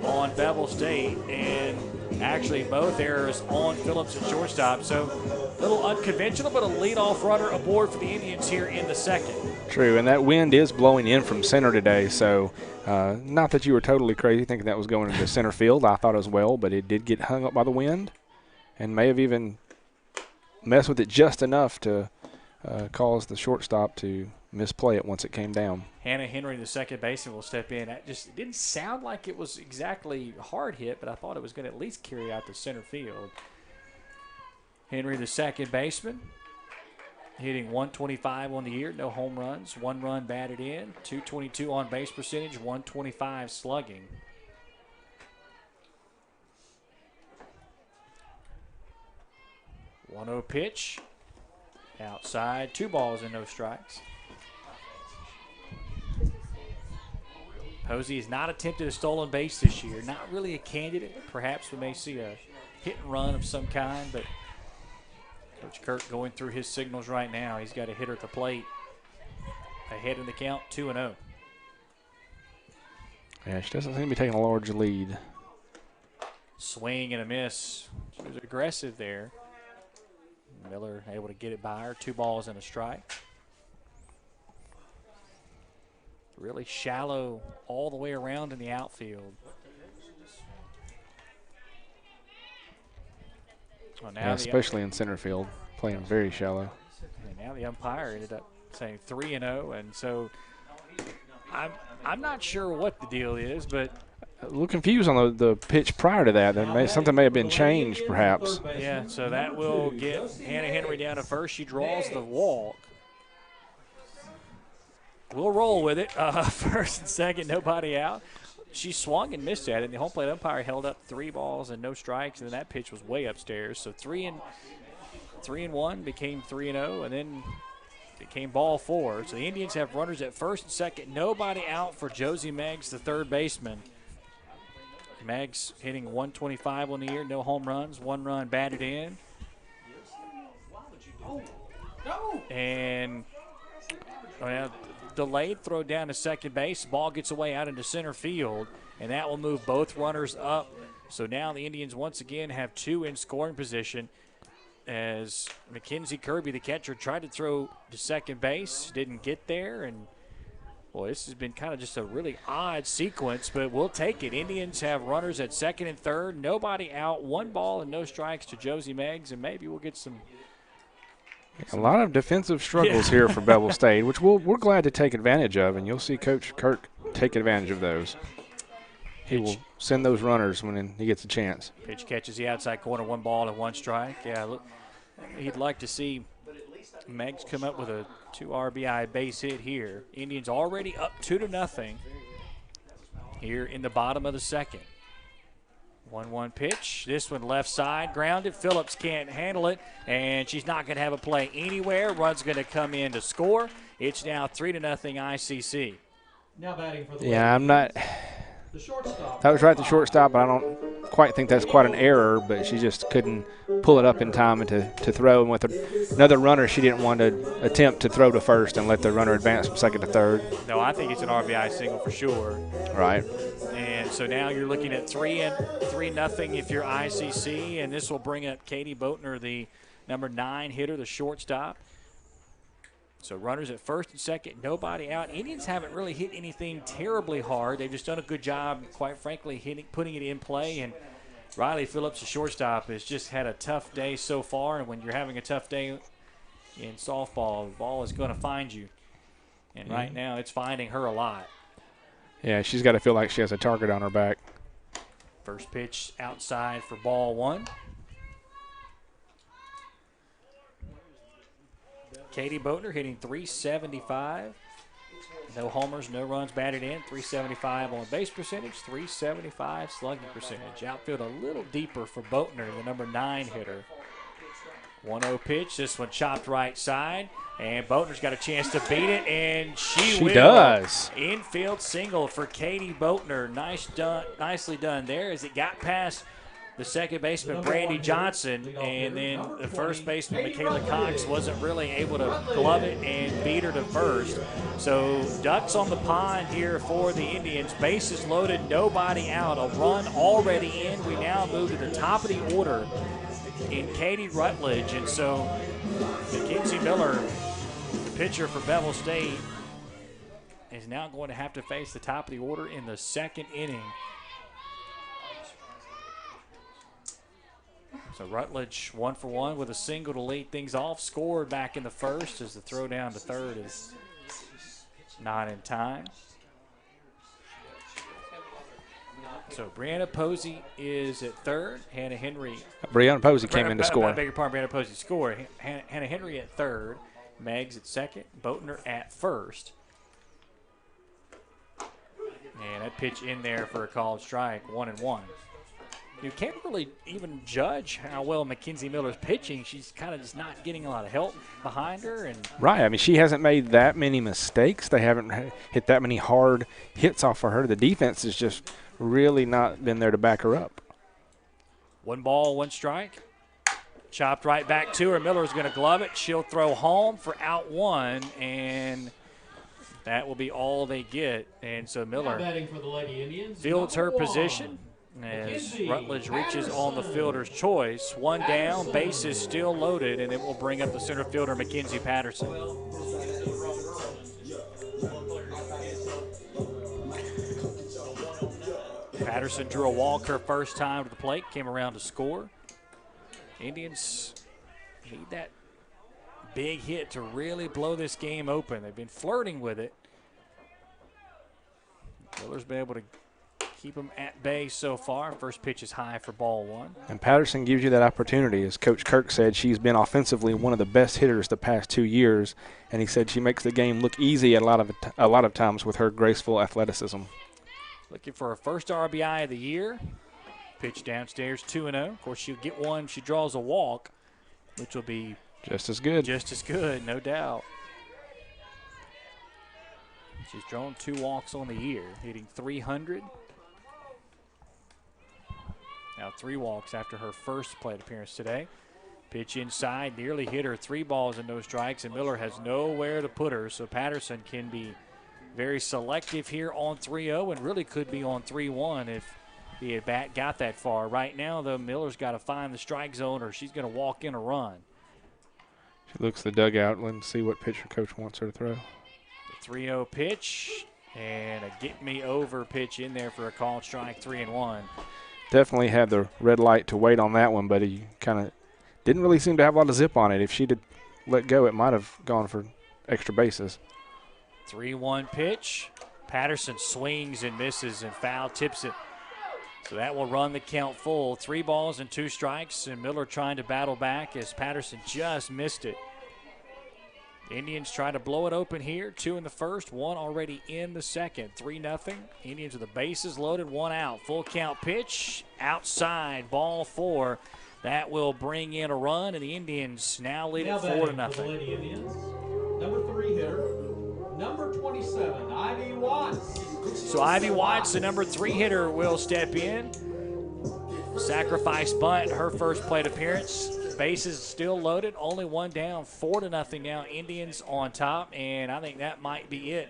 on Bevill State, and actually both errors on Phillips at shortstop. So a little unconventional, but a leadoff runner aboard for the Indians here in the second. True, and that wind is blowing in from center today, so not that you were totally crazy thinking that was going into center field. I thought as well, but it did get hung up by the wind and may have even messed with it just enough to cause the shortstop to misplay it once it came down. Hannah Henry, the second baseman, will step in. It didn't sound like it was exactly a hard hit, but I thought it was going to at least carry out to center field. Henry, the second baseman, hitting 125 on the year, no home runs, 1 run batted in, 222 on base percentage, 125 slugging. One 1-0 pitch. Outside, 2 balls and no strikes. Posey has not attempted a stolen base this year. Not really a candidate. Perhaps we may see a hit and run of some kind, but Coach Kirk going through his signals right now. He's got a hitter at the plate. Ahead in the count, 2-0. Yeah, she doesn't seem to be taking a large lead. Swing and a miss. She was aggressive there. Miller able to get it by her. 2 balls and a strike. Really shallow all the way around in the outfield. Well, now yeah, especially in center field, playing very shallow. And now the umpire ended up saying 3-0, and so I'm not sure what the deal is, but a little confused on the pitch prior to that. Something may have been changed, perhaps. Yeah, so that will get Hannah Henry down to first. She draws the walk. We'll roll with it. First and second, nobody out. She swung and missed at it, and the home plate umpire held up 3 balls and no strikes, and then that pitch was way upstairs. So 3-1 became 3-0, and then became ball 4. So the Indians have runners at first and second. Nobody out for Josie Meggs, the third baseman. Meggs hitting 125 on the year, no home runs, 1 run batted in. And delayed throw down to second base. Ball gets away out into center field, and that will move both runners up. So now the Indians once again have 2 in scoring position as Mackenzie Kirby, the catcher, tried to throw to second base, didn't get there, and boy, this has been kind of just a really odd sequence, but we'll take it. Indians have runners at second and third, nobody out, 1 ball and no strikes to Josie Meggs, and maybe we'll get some. A lot of defensive struggles here for Bevill State, which we're glad to take advantage of, and you'll see Coach Kirk take advantage of those. He will send those runners when he gets a chance. Pitch catches the outside corner, 1 ball and 1 strike. Yeah, look, he'd like to see Meggs come up with a 2 RBI base hit here. Indians already up 2-0 here in the bottom of the second. 1-1 pitch. This one left side, grounded. Phillips can't handle it, and she's not going to have a play anywhere. Run's going to come in to score. It's now 3-0 ICC. Now batting for the yeah, I'm not. The shortstop. That was right, the shortstop, but I don't quite think that's quite an error, but she just couldn't pull it up in time to throw. And with another runner, she didn't want to attempt to throw to first and let the runner advance from second to third. No, I think it's an RBI single for sure. Right. And so now you're looking at 3-0 if you're ICC, and this will bring up Katie Boatner, the number 9 hitter, the shortstop. So runners at first and second, nobody out. Indians haven't really hit anything terribly hard. They've just done a good job, quite frankly, putting it in play. And Riley Phillips, the shortstop, has just had a tough day so far. And when you're having a tough day in softball, the ball is going to find you. And right now it's finding her a lot. Yeah, she's got to feel like she has a target on her back. First pitch outside for ball 1. Katie Boatner hitting .375. No homers, no runs batted in. .375 on base percentage, .375 slugging percentage. Outfield a little deeper for Boatner, the number 9 hitter. 1-0 pitch. This one chopped right side. And Boatner's got a chance to beat it, and she will. Does. Infield single for Katie Boatner. Nicely done there as it got past the second baseman, Brandy Johnson, and then the first baseman, Michaela Cox, wasn't really able to glove it and beat her to first. So ducks on the pond here for the Indians. Bases loaded, nobody out. A run already in. We now move to the top of the order in Katie Rutledge. And so Mackenzie Miller, the pitcher for Bevill State, is now going to have to face the top of the order in the second inning. So Rutledge 1 for 1 with a single to lead things off. Scored back in the first as the throw down to third is not in time. So Brianna Posey is at third. Hannah Henry. Brianna Posey came in to score. I beg your pardon, Brianna Posey scored. Hannah Henry at third. Meggs at second. Boatner at first. And that pitch in there for a called strike, 1-1. you can't really even judge how well Mackenzie Miller's pitching. She's kind of just not getting a lot of help behind her. And right. I mean, she hasn't made that many mistakes. They haven't hit that many hard hits off of her. The defense has just really not been there to back her up. 1 ball, 1 strike. Chopped right back to her. Miller's going to glove it. She'll throw home for out 1, and that will be all they get. And so Miller fields her position as Rutledge reaches on the fielder's choice. 1 down, base is still loaded, and it will bring up the center fielder, Mackenzie Patterson. Patterson drew a walk her first time to the plate, came around to score. Indians need that big hit to really blow this game open. They've been flirting with it. Miller's been able to keep them at bay so far. First pitch is high for ball 1. And Patterson gives you that opportunity. As Coach Kirk said, she's been offensively one of the best hitters the past 2 years, and he said she makes the game look easy a lot of times with her graceful athleticism. Looking for her first RBI of the year. Pitch downstairs, 2-0. Of course, she'll get one. She draws a walk, which will be just as good. Just as good, no doubt. She's drawn 2 walks on the year, hitting .300. Now 3 walks after her first plate appearance today. Pitch inside, nearly hit her. 3 balls and no strikes, and Miller has nowhere to put her, so Patterson can be very selective here on 3-0 and really could be on 3-1 if the at-bat got that far. Right now, though, Miller's got to find the strike zone or she's going to walk in a run. She looks the dugout. Let's see what pitcher coach wants her to throw. The 3-0 pitch and a get-me-over pitch in there for a called strike, 3-1. Definitely had the red light to wait on that one, but he kind of didn't really seem to have a lot of zip on it. If she'd have let go, it might have gone for extra bases. 3-1 pitch. Patterson swings and misses and foul tips it. So that will run the count full. 3 balls and 2 strikes, and Miller trying to battle back as Patterson just missed it. Indians try to blow it open here. 2 in the first, 1 already in the second. 3-0. Indians with the bases loaded, 1 out. Full count pitch, outside, ball 4. That will bring in a run, and the Indians now lead it 4-0. Number 3 hitter, number 27, Ivy Watts. So Ivy Watts, the number 3 hitter, will step in. Sacrifice bunt, her first plate appearance. Bases still loaded, only 1 down, 4-0 now. Indians on top, and I think that might be it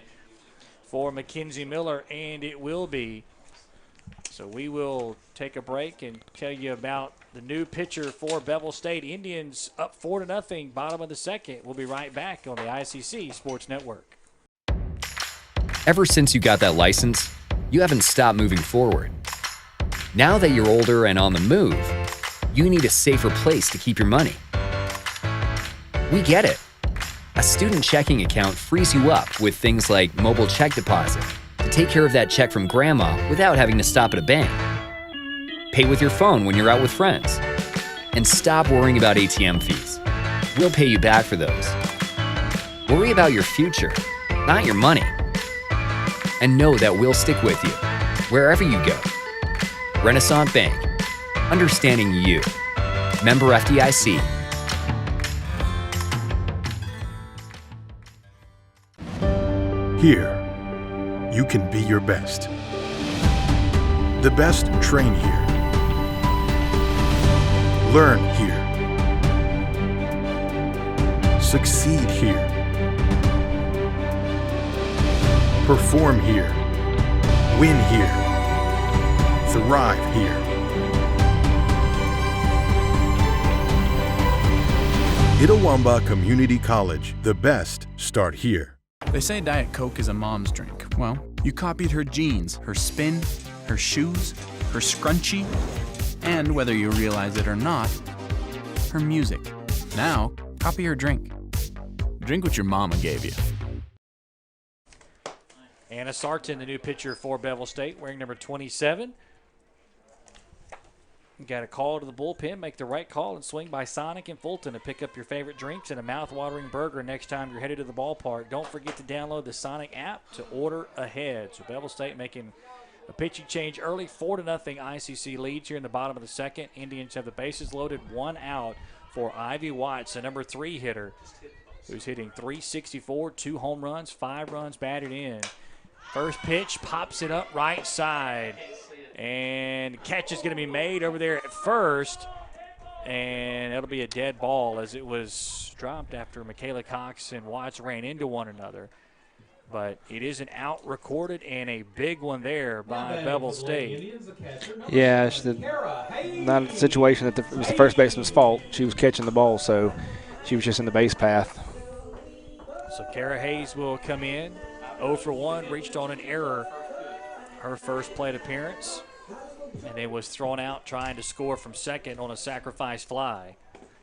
for Mackenzie Miller, and it will be. So we will take a break and tell you about the new pitcher for Bevill State. Indians up 4-0, bottom of the second. We'll be right back on the ICC Sports Network. Ever since you got that license, you haven't stopped moving forward. Now that you're older and on the move, you need a safer place to keep your money. We get it. A student checking account frees you up with things like mobile check deposit to take care of that check from grandma without having to stop at a bank. Pay with your phone when you're out with friends. And stop worrying about ATM fees. We'll pay you back for those. Worry about your future, not your money. And know that we'll stick with you wherever you go. Renaissance Bank. Understanding you. Member FDIC. Here, you can be your best. The best train here. Learn here. Succeed here. Perform here. Win here. Thrive here. Itawamba Community College. The best start here. They say Diet Coke is a mom's drink. Well, you copied her jeans, her spin, her shoes, her scrunchie, and whether you realize it or not, her music. Now, copy her drink. Drink what your mama gave you. Anna Sarton, the new pitcher for Bevill State, wearing number 27. You got a call to the bullpen, make the right call, and swing by Sonic and Fulton to pick up your favorite drinks and a mouth-watering burger next time you're headed to the ballpark. Don't forget to download the Sonic app to order ahead. So Bevill State making A pitching change early, 4-0 ICC leads here in the bottom of the second. Indians have the bases loaded, 1 out for Ivy Watts, the number 3 hitter, who's hitting .364, 2 home runs, 5 runs batted in. First pitch, pops it up right side. And catch is going to be made over there at first. And it'll be a dead ball as it was dropped after Michaela Cox and Watts ran into one another. But it is an out recorded and a big one there by Bevill State. Yeah, not a situation that it was the first baseman's fault. She was catching the ball, so she was just in the base path. So Kara Hayes will come in. 0 for 1, reached on an error her first plate appearance. And then was thrown out trying to score from second on a sacrifice fly.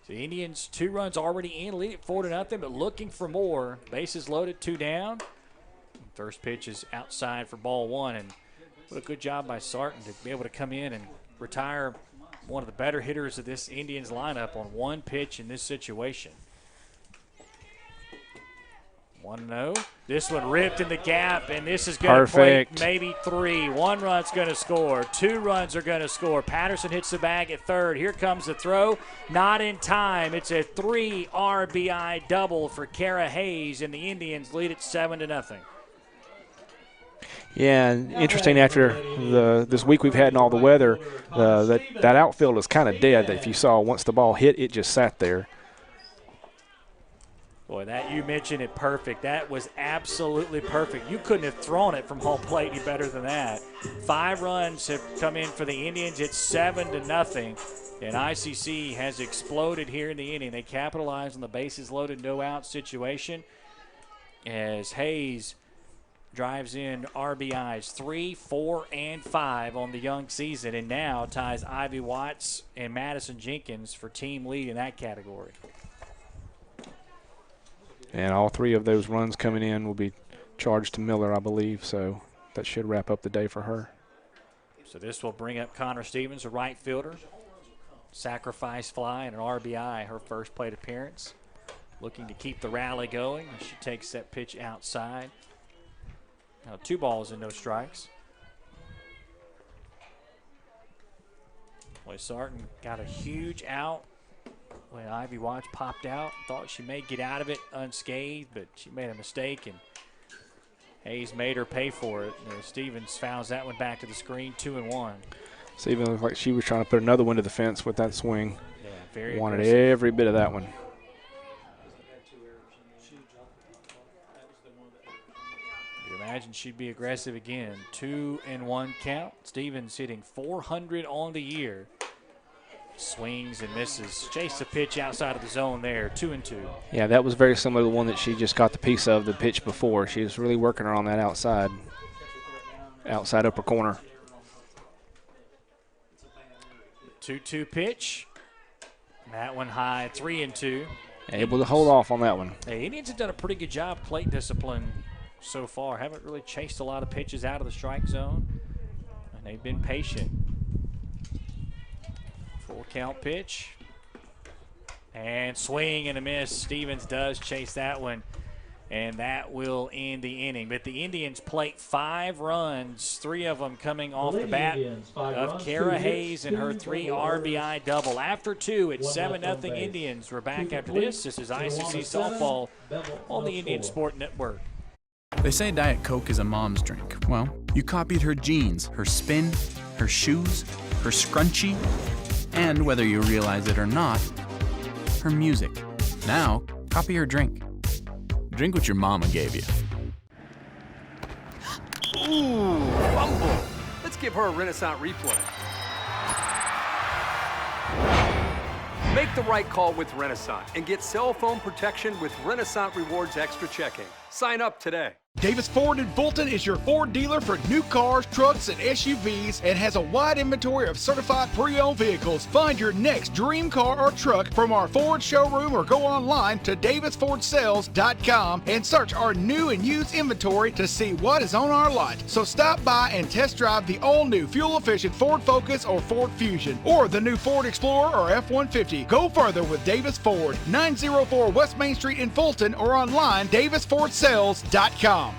So the Indians 2 runs already in, lead it 4-0, but looking for more. Bases loaded, 2 down. First pitch is outside for ball 1, and what a good job by Sarton to be able to come in and retire one of the better hitters of this Indians lineup on 1 pitch in this situation. 1-0. This one ripped in the gap, and this is going to play maybe 3. 1 run's going to score. 2 runs are going to score. Patterson hits the bag at third. Here comes the throw. Not in time. It's a 3 RBI double for Kara Hayes, and the Indians lead it 7-0. Yeah, and interesting after this week we've had in all the weather, that outfield is kind of dead. If you saw once the ball hit, it just sat there. Boy, that you mentioned it perfect. That was absolutely perfect. You couldn't have thrown it from home plate any better than that. 5 runs have come in for the Indians. It's 7-0, and ICC has exploded here in the inning. They capitalized on the bases loaded, no out situation as Hayes drives in RBIs 3, 4, and 5 on the young season, and now ties Ivy Watts and Madison Jenkins for team lead in that category. And all 3 of those runs coming in will be charged to Miller, I believe, so that should wrap up the day for her. So this will bring up Connor Stevens, a right fielder. Sacrifice fly and an RBI, her first plate appearance. Looking to keep the rally going. She takes that pitch outside. Now 2 balls and no strikes. Boy, Sarton got a huge out when Ivy Watts popped out. Thought she may get out of it unscathed, but she made a mistake, and Hayes made her pay for it. Stevens fouls that one back to the screen, 2-1. Stevens looked like she was trying to put another one to the fence with that swing. Yeah, very wanted aggressive. Every bit of that one. You imagine she'd be aggressive again. 2-1 count. Stevens hitting .400 on the year. Swings and misses. Chase the pitch outside of the zone there. 2-2. Yeah, that was very similar to the one that she just got the piece of the pitch before. She was really working her on that outside upper corner. 2-2 pitch. That one high, 3-2. Able to hold off on that one. Hey, Indians have done a pretty good job plate discipline so far. Haven't really chased a lot of pitches out of the strike zone, and they've been patient. Full count pitch. And swing and a miss. Stevens does chase that one, and that will end the inning. But the Indians plate 5 runs, 3 of them coming off the bat of Kara Hayes and her 3 RBI double. After 2, it's 7-0 Indians. We're back after this. This is ICC Softball on the Indian Sport Network. They say Diet Coke is a mom's drink. Well, you copied her jeans, her spin, her shoes, her scrunchie, and whether you realize it or not, her music. Now, copy her drink. Drink what your mama gave you. Ooh, fumble. Let's give her a Renaissance replay. Make the right call with Renaissance and get cell phone protection with Renaissance Rewards Extra Checking. Sign up today. Davis Ford in Fulton is your Ford dealer for new cars, trucks, and SUVs and has a wide inventory of certified pre-owned vehicles. Find your next dream car or truck from our Ford showroom or go online to davisfordsales.com and search our new and used inventory to see what is on our lot. So stop by and test drive the all-new fuel-efficient Ford Focus or Ford Fusion or the new Ford Explorer or F-150. Go further with Davis Ford, 904 West Main Street in Fulton or online davisfordsales.com.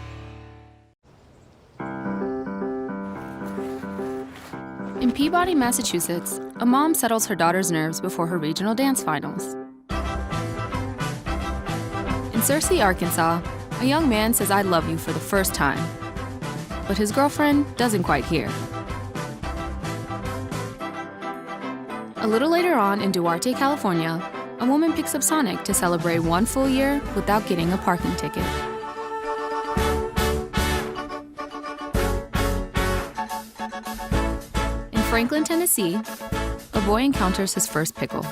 In Peabody, Massachusetts, a mom settles her daughter's nerves before her regional dance finals. In Searcy, Arkansas, a young man says I love you for the first time, but his girlfriend doesn't quite hear. A little later on in Duarte, California, a woman picks up Sonic to celebrate 1 full year without getting a parking ticket. In Franklin, Tennessee, a boy encounters his first pickle.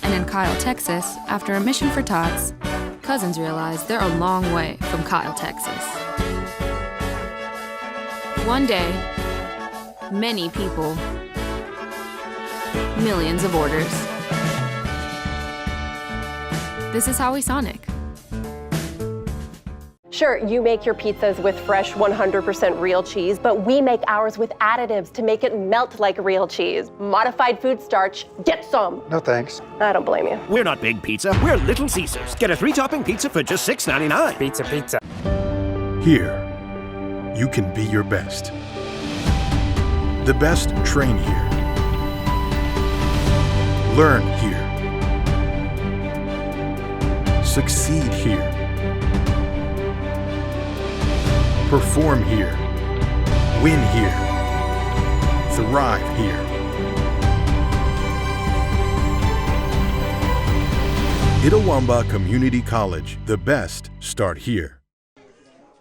And in Kyle, Texas, after a mission for tots, cousins realize they're a long way from Kyle, Texas. One day, many people, millions of orders. This is Howie Sonic. Sure, you make your pizzas with fresh 100% real cheese, but we make ours with additives to make it melt like real cheese. Modified food starch, get some. No thanks. I don't blame you. We're not Big Pizza, we're Little Caesars. Get a 3-topping pizza for just $6.99. Pizza. Here, you can be your best. The best train here. Learn here. Succeed here. Perform here. Win here. Thrive here. Itawamba Community College. The best start here.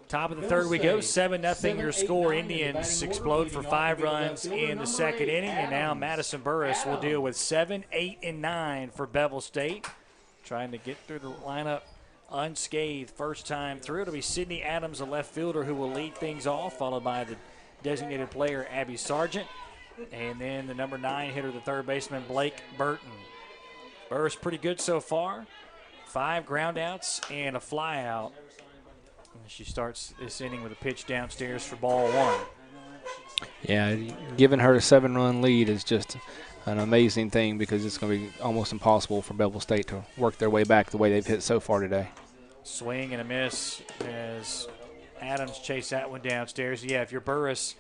Top of the third we go, 7-0 your score. Indians explode for 5 runs in the second inning, and now Madison Burris will deal with 7, 8, and 9 for Bevill State. Trying to get through the lineup unscathed first time through. It'll be Sydney Adams, a left fielder, who will lead things off, followed by the designated player Abby Sargent, and then the number 9 hitter, the third baseman Blake Burton. Burris pretty good so far. 5 groundouts and a flyout. She starts this inning with a pitch downstairs for ball 1. Yeah, giving her a 7-run lead is just an amazing thing because it's going to be almost impossible for Bevill State to work their way back the way they've hit so far today. Swing and a miss as Adams chased that one downstairs. Yeah, if you're Burris,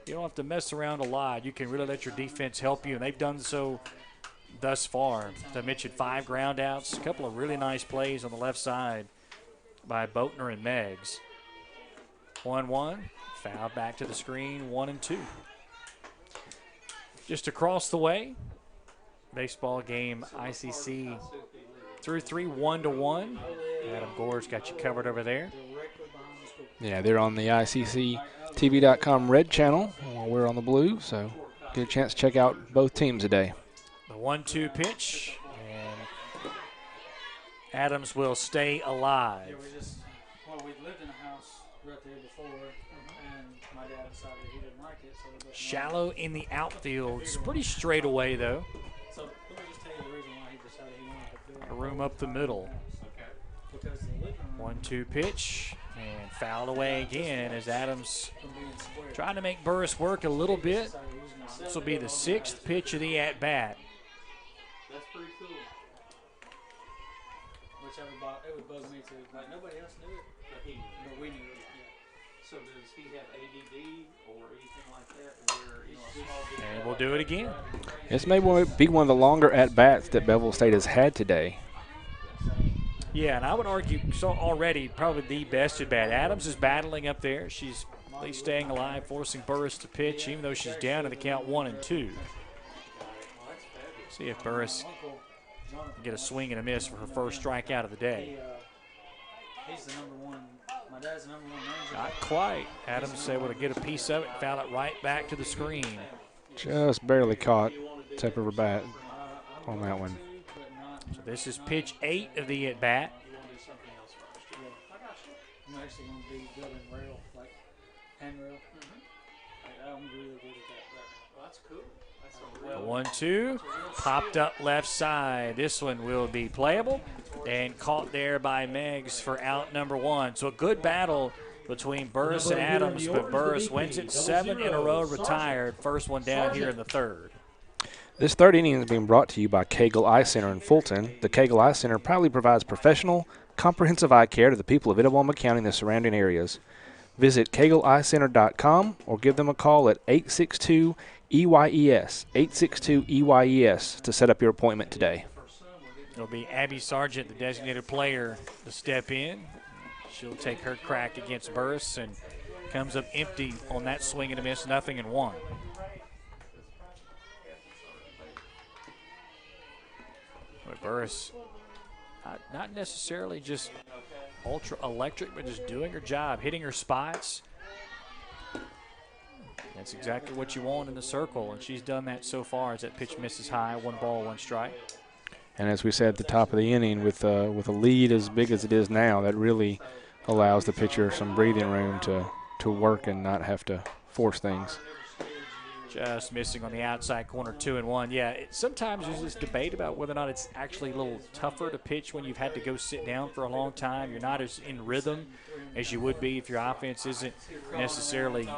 you don't have to mess around a lot. You can really let your defense help you, and they've done so thus far. As I mentioned, 5 groundouts, a couple of really nice plays on the left side by Boatner and Meggs. 1-1, foul back to the screen, 1-2. Just across the way, baseball game ICC through 3, 1-1. Adam Gore's got you covered over there. Yeah, they're on the ICCTV.com red channel while we're on the blue, so get a chance to check out both teams today. The 1-2 pitch, and Adams will stay alive. Yeah, we lived in a house right there before, and my dad decided he didn't like it. So Shallow in the outfield. It's pretty straight away, though. So let me just tell you the reason why he decided he wanted to build A room up the middle. Because the living room 1-2 pitch, and fouled away again as Adams trying to make Burris work a little bit. This will be the 6th pitch of the at-bat. That's pretty cool. Which it would bug me too. Like nobody else knew it, but we knew it. Yeah. So does he have ADD or anything like that? Where and we'll do it again. This may be one of the longer at-bats that Bevill State has had today. Yeah, and I would argue already probably the best at-bat. Adams is battling up there. She's at least staying alive, forcing Burris to pitch, even though she's down in the count 1-2. See if Burris can get a swing and a miss for her first strikeout of the day. He's the #1. My dad's the #1 manager. Not quite. Adams able to get a piece of it, foul it right back to the screen. Just barely caught tip of her bat on that one. So this is pitch 8 of the at-bat. I'm actually going to be building rail, like handrail. I'm really good at that right now. Well, that's cool. That's The 1-2 popped up left side. This one will be playable and caught there by Meggs for out number 1. So a good battle between Burris and Adams, but Burris wins it 7 in a row, retired. First one down here in the 3rd. This 3rd inning is being brought to you by Cagle Eye Center in Fulton. The Cagle Eye Center proudly provides professional, comprehensive eye care to the people of Itawamba County and the surrounding areas. Visit KegelEyeCenter.com or give them a call at 862-EYES, 862-EYES to set up your appointment today. It'll be Abby Sargent, the designated player, to step in. She'll take her crack against Burris and comes up empty on that swing and a miss, 0-1. But Burris, not necessarily just ultra electric, but just doing her job, hitting her spots. That's exactly what you want in the circle, and she's done that so far as that pitch misses high, 1 ball, 1 strike. And as we said at the top of the inning, with a lead as big as it is now, that really allows the pitcher some breathing room to work and not have to force things. Just missing on the outside corner, 2-1. Yeah, sometimes there's this debate about whether or not it's actually a little tougher to pitch when you've had to go sit down for a long time. You're not as in rhythm as you would be if your offense isn't necessarily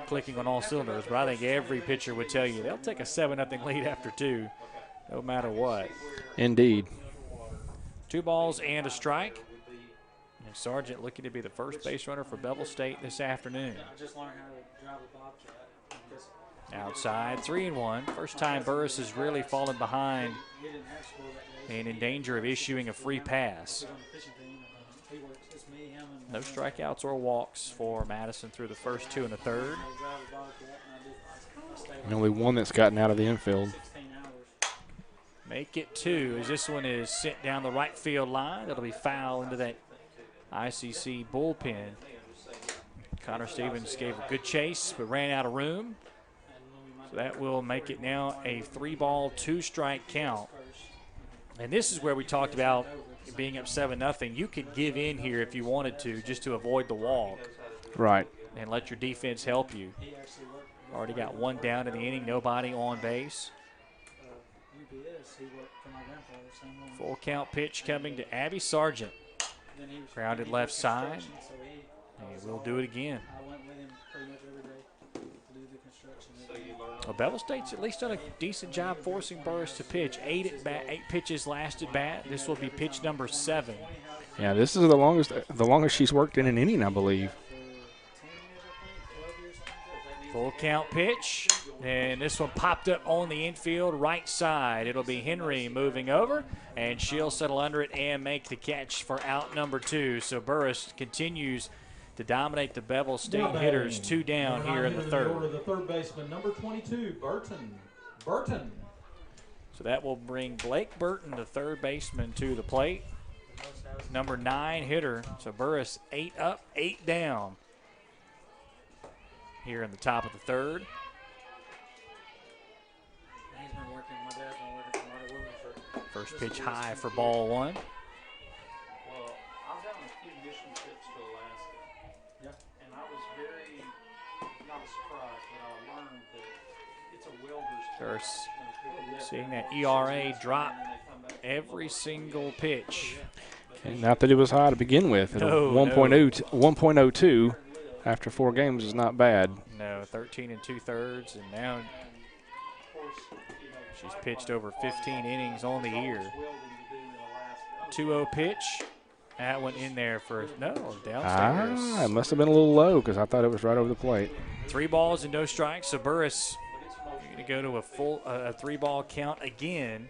clicking on all cylinders. But I think every pitcher would tell you they'll take a 7-0 lead after 2, no matter what. Indeed. 2 balls and a strike. And Sargent looking to be the first base runner for Bevill State this afternoon. Outside, 3-1. First time Burris has really fallen behind and in danger of issuing a free pass. No strikeouts or walks for Madison through the first 2 and the third. And only one that's gotten out of the infield. Make it 2 as this one is sent down the right field line. That'll be foul into that ICC bullpen. Connor Stevens gave a good chase but ran out of room. So that will make it now a 3-ball, 2-strike count. And this is where we talked about being up 7-0. You could give in here if you wanted to, just to avoid the walk. Right. And let your defense help you. Already got 1 down in the inning, nobody on base. Full count pitch coming to Abby Sargent. Grounded left side. And we'll do it again. Well, Bevill State's at least done a decent job forcing Burris to pitch. 8 pitches last at bat. This will be pitch number 7. Yeah, this is the longest she's worked in an inning, I believe. Full count pitch, and this one popped up on the infield right side. It'll be Henry moving over, and she'll settle under it and make the catch for out number 2. So Burris continues to dominate the Bevill State hitters. 2 down here in the third. The third baseman, number 22, Burton. So that will bring Blake Burton, the third baseman, to the plate. Number 9 hitter. So Burris 8 up, 8 down here in the top of the third. First pitch high for ball 1. Seeing that ERA drop every single pitch. And not that it was high to begin with. 1.02 after 4 games is not bad. No, 13 2/3, and now she's pitched over 15 innings on the year. 2-0 pitch. That went in there for downstairs. It must have been a little low because I thought it was right over the plate. 3 balls and no strikes. So Burris going to go to a full 3-ball count again.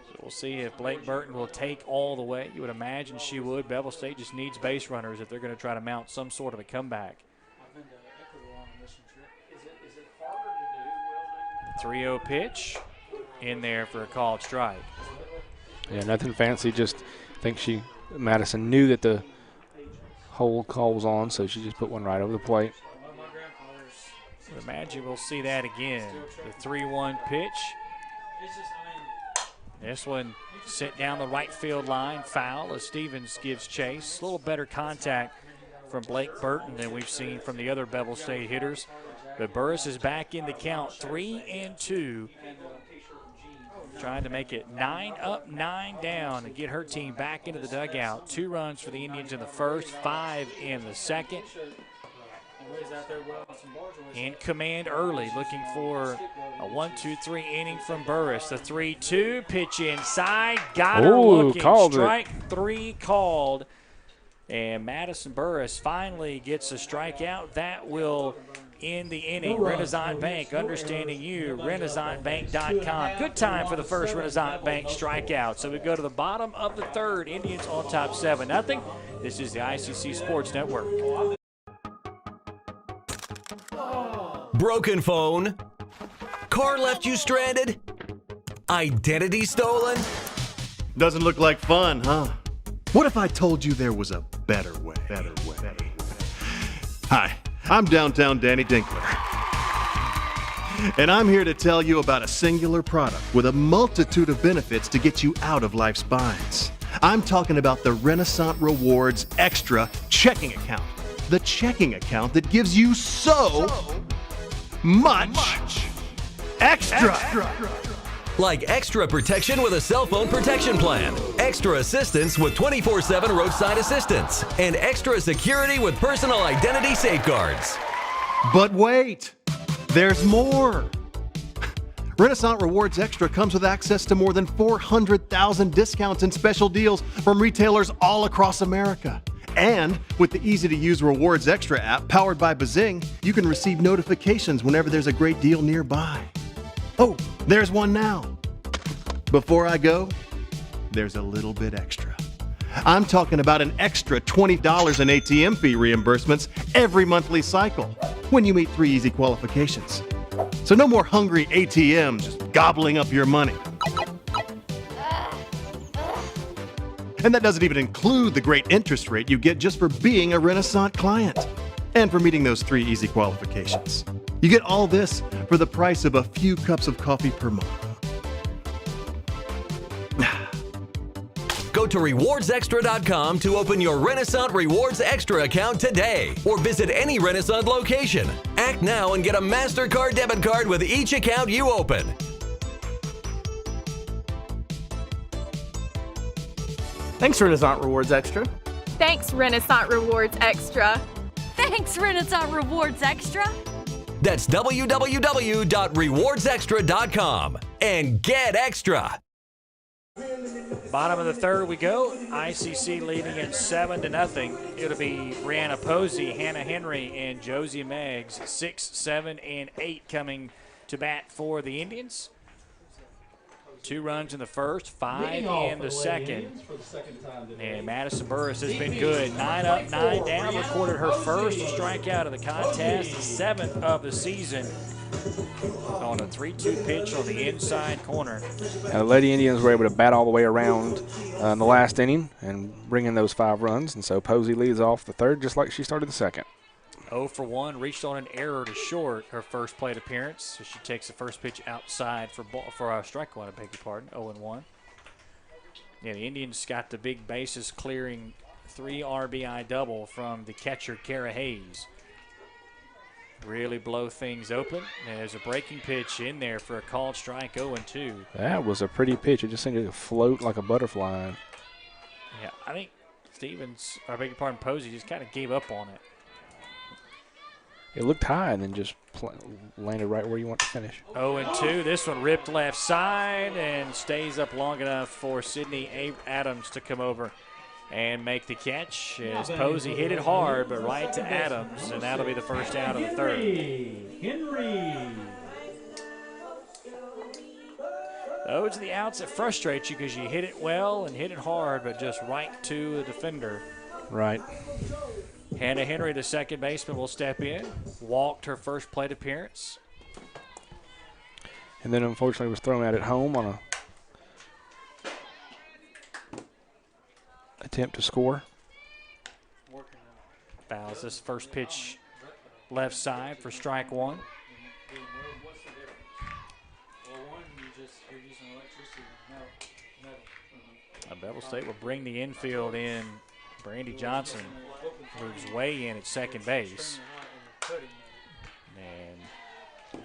So we'll see if Blake Burton will take all the way. You would imagine she would. Bevill State just needs base runners if they're going to try to mount some sort of a comeback. 3-0 pitch in there for a called strike. Yeah, nothing fancy. Just think Madison knew that the hold call was on, so she just put one right over the plate. So imagine we'll see that again. The 3-1 pitch. This one sent down the right field line, foul as Stevens gives chase. A little better contact from Blake Burton than we've seen from the other Bevill State hitters. But Burris is back in the count, 3-2. Trying to make it 9 up, 9 down and get her team back into the dugout. 2 runs for the Indians in the first, 5 in the second. In command early, looking for a 1-2-3 inning from Burris. The 3-2 pitch inside, got her looking. Called Strike it. 3 called. And Madison Burris finally gets a strikeout. That will end the inning. Renaissance Bank, understanding you, renaissancebank.com. Good time for the first Renaissance Bank strikeout. So we go to the bottom of the third. Indians on top 7-0. This is the ICC Sports Network. Broken phone? Car left you stranded? Identity stolen? Doesn't look like fun, huh? What if I told you there was a better way? Hi, I'm downtown Danny Dinkler. And I'm here to tell you about a singular product with a multitude of benefits to get you out of life's binds. I'm talking about the Renaissance Rewards Extra checking account. The checking account that gives you so much extra. Like extra protection with a cell phone protection plan, extra assistance with 24/7 roadside assistance, and extra security with personal identity safeguards. But wait, there's more. Renaissance Rewards Extra comes with access to more than 400,000 discounts and special deals from retailers all across America. And with the easy-to-use Rewards Extra app powered by Bazing, you can receive notifications whenever there's a great deal nearby. Oh, there's one now. Before I go, there's a little bit extra. I'm talking about an extra $20 in ATM fee reimbursements every monthly cycle when you meet 3 easy qualifications. So no more hungry ATMs just gobbling up your money. And that doesn't even include the great interest rate you get just for being a Renaissance client and for meeting those 3 easy qualifications. You get all this for the price of a few cups of coffee per month. Go to rewardsextra.com to open your Renaissance Rewards Extra account today, or visit any Renaissance location. Act now and get a MasterCard debit card with each account you open. Thanks, Renaissance Rewards Extra. Thanks, Renaissance Rewards Extra. Thanks, Renaissance Rewards Extra. That's www.rewardsextra.com and get extra. Bottom of the third we go. ICC leading at 7-0. It'll be Brianna Posey, Hannah Henry, and Josie Meggs, 6, 7, and 8 coming to bat for the Indians. 2 runs in the first, 5 in the second. And Madison Burris has been good. 9 up, 9 down. Recorded her first strikeout of the contest, 7th of the season. On a 3-2 pitch on the inside corner. And the Lady Indians were able to bat all the way around in the last inning and bring in those 5 runs. And so Posey leads off the third just like she started the second. 0 for 1, reached on an error to short her first plate appearance. So she takes the first pitch outside for strike one, I beg your pardon, 0-1. Yeah, the Indians got the big bases clearing 3 RBI double from the catcher, Kara Hayes. Really blow things open. And there's a breaking pitch in there for a called strike, 0-2. That was a pretty pitch. It just seemed to float like a butterfly. Yeah, I think Posey just kind of gave up on it. It looked high and then just landed right where you want to finish. 0-2. This one ripped left side and stays up long enough for Sydney Adams to come over and make the catch. As Posey hit it hard, but right to Adams, and that'll be the first out of the third. Henry. Those are the outs that frustrate you because you hit it well and hit it hard, but just right to the defender. Right. Hannah Henry, the second baseman, will step in. Walked her first plate appearance. And then unfortunately was thrown out at home on a attempt to score. Fouls this first pitch left side for strike 1. Bevill State will bring the infield in. Brandy Johnson moves way in at second base. And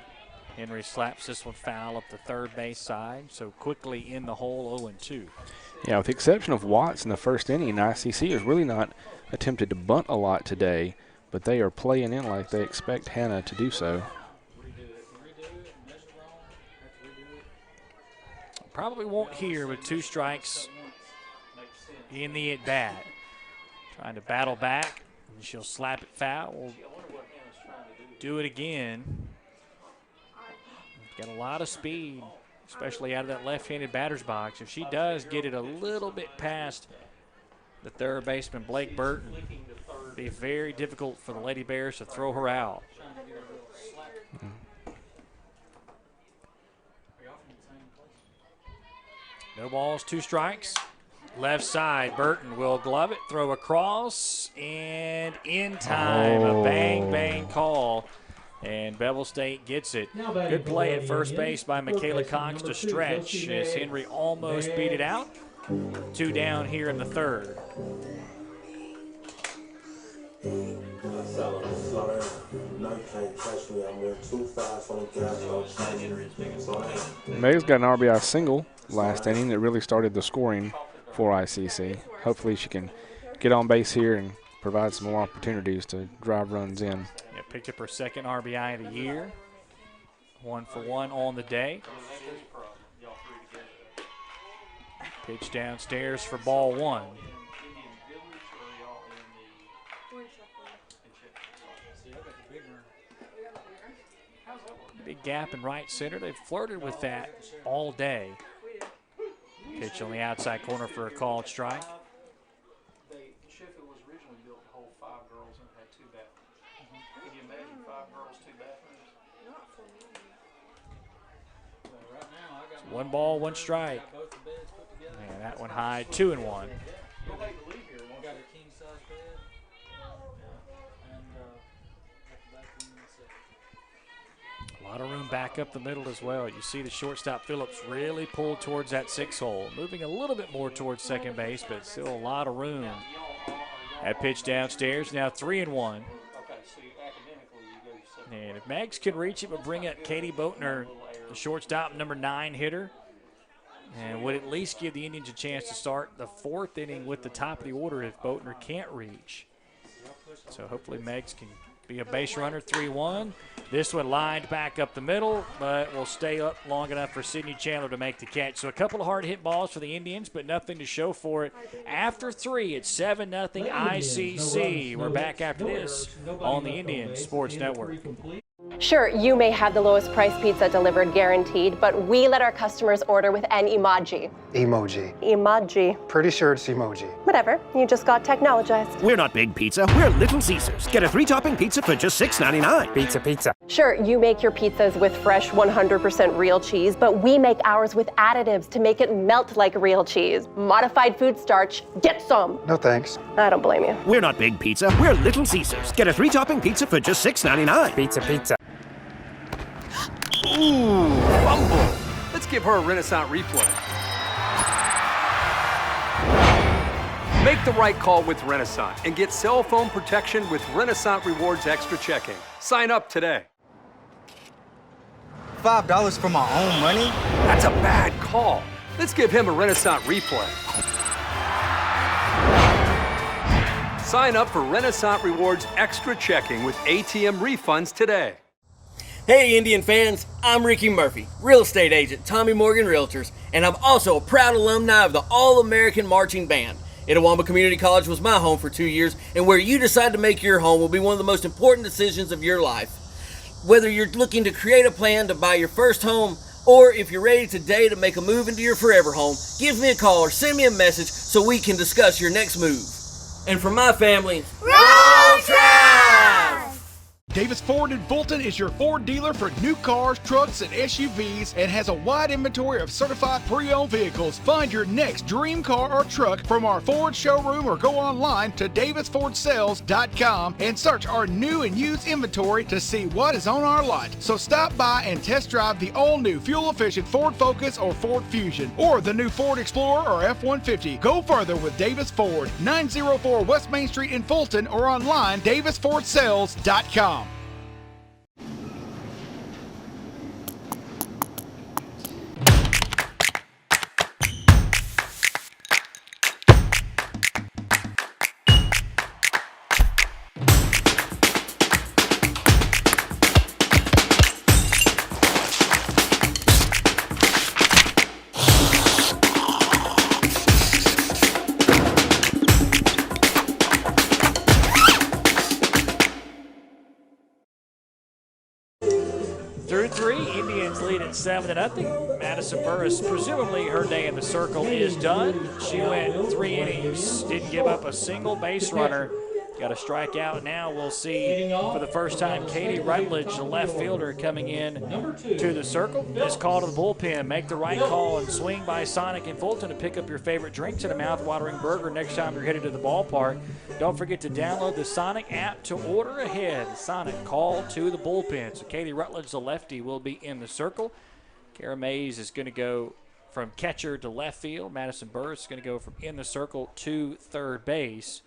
Henry slaps this one foul up the third base side. So quickly in the hole, 0-2. Yeah, with the exception of Watts in the first inning, ICC has really not attempted to bunt a lot today, but they are playing in like they expect Hannah to do so. Probably won't hear with 2 strikes in the at-bat. Trying to battle back. And she'll slap it foul. Do it again. Got a lot of speed, especially out of that left-handed batter's box. If she does get it a little bit past the third baseman, Blake Burton, it'd be very difficult for the Lady Bears to throw her out. No balls, 2 strikes. Left side, Burton will glove it, throw across, and in time, a bang, bang call. And Bevill State gets it. Good play at first base by Michaela Cox to stretch as Henry almost beat it out. 2 down here in the third. Meg's got an RBI single last inning that really started the scoring for ICC. Hopefully she can get on base here and provide some more opportunities to drive runs in. Yeah, picked up her second RBI of the year. 1 for 1 on the day. Pitch downstairs for ball 1. Big gap in right center. They've flirted with that all day. Pitch on the outside corner for a called strike. Sheffield was originally built to hold 5 girls and had 2 bathrooms. Can you imagine 5 girls, 2 bathrooms? Right now, I got 1 ball, 1 strike. And that one high, 2-1. I got a king size bed and bathroom in the second. A lot of room back up the middle as well. You see the shortstop Phillips really pulled towards that 6 hole, moving a little bit more towards second base, but still a lot of room. That pitch downstairs, now 3-1. And if Mags can reach it, we'll bring up Katie Boatner, the shortstop, number 9 hitter, and would at least give the Indians a chance to start the 4th inning with the top of the order if Boatner can't reach. So hopefully Megs can be a base runner. 3-1. This one lined back up the middle, but will stay up long enough for Sydney Chandler to make the catch. So a couple of hard hit balls for the Indians, but nothing to show for it. After 3, it's 7-0 ICC. We're back after this on the Indian Sports Network. Sure, you may have the lowest price pizza delivered guaranteed, but we let our customers order with an emoji. Emoji. Emoji. Pretty sure it's emoji. Whatever, you just got technologized. We're not Big Pizza, we're Little Caesars. Get a 3-topping pizza for just $6.99. Pizza. Sure, you make your pizzas with fresh 100% real cheese, but we make ours with additives to make it melt like real cheese. Modified food starch, get some. No thanks. I don't blame you. We're not Big Pizza, we're Little Caesars. Get a 3-topping pizza for just $6.99. Pizza. Ooh, fumble. Let's give her a Renaissance replay. Make the right call with Renaissance and get cell phone protection with Renaissance Rewards Extra Checking. Sign up today. $5 for my own money? That's a bad call. Let's give him a Renaissance replay. Sign up for Renaissance Rewards Extra Checking with ATM refunds today. Hey Indian fans, I'm Ricky Murphy, real estate agent, Tommy Morgan Realtors, and I'm also a proud alumni of the All-American Marching Band. Itawamba Community College was my home for 2 years, and where you decide to make your home will be one of the most important decisions of your life. Whether you're looking to create a plan to buy your first home, or if you're ready today to make a move into your forever home, give me a call or send me a message so we can discuss your next move. And for my family, roll Tribe! Davis Ford in Fulton is your Ford dealer for new cars, trucks, and SUVs and has a wide inventory of certified pre-owned vehicles. Find your next dream car or truck from our Ford showroom or go online to davisfordsales.com and search our new and used inventory to see what is on our lot. So stop by and test drive the all-new fuel-efficient Ford Focus or Ford Fusion or the new Ford Explorer or F-150. Go further with Davis Ford, 904 West Main Street in Fulton or online davisfordsales.com. through 3. Indians lead at 7-0. Madison Burris, presumably her day in the circle is done. She went 3 innings, didn't give up a single base runner. Got a strikeout now. We'll see for the first time Katie Rutledge, the left fielder, coming in to the circle. This call to the bullpen. Make the right call and swing by Sonic and Fulton to pick up your favorite drinks and a mouth-watering burger next time you're headed to the ballpark. Don't forget to download the Sonic app to order ahead. Sonic, call to the bullpen. So Katie Rutledge, the lefty, will be in the circle. Kara Mays is going to go from catcher to left field. Madison Burris is going to go from in the circle to third base.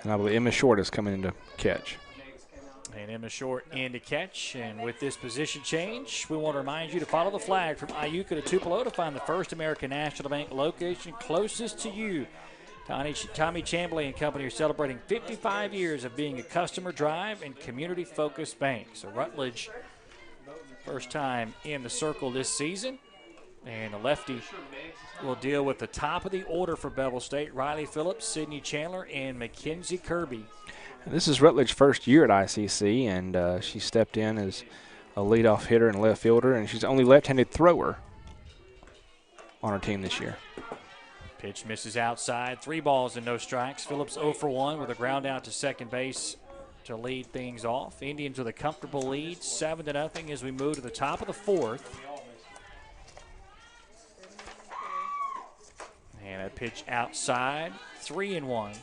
And I believe Emma Short is coming in to catch. And Emma Short in to catch. And with this position change, we want to remind you to follow the flag from Iuka to Tupelo to find the First American National Bank location closest to you. Tommy Chamberlain and Company are celebrating 55 years of being a customer drive and community-focused bank. So Rutledge, first time in the circle this season. And the lefty will deal with the top of the order for Bevill State. Riley Phillips, Sydney Chandler, and Mackenzie Kirby. This is Rutledge's first year at ICC, and she stepped in as a leadoff hitter and left fielder, and she's the only left-handed thrower on her team this year. Pitch misses outside. 3 balls and no strikes. Phillips 0 for 1 with a ground out to second base to lead things off. Indians with a comfortable lead, 7-0 as we move to the top of the 4th. And a pitch outside, 3-1.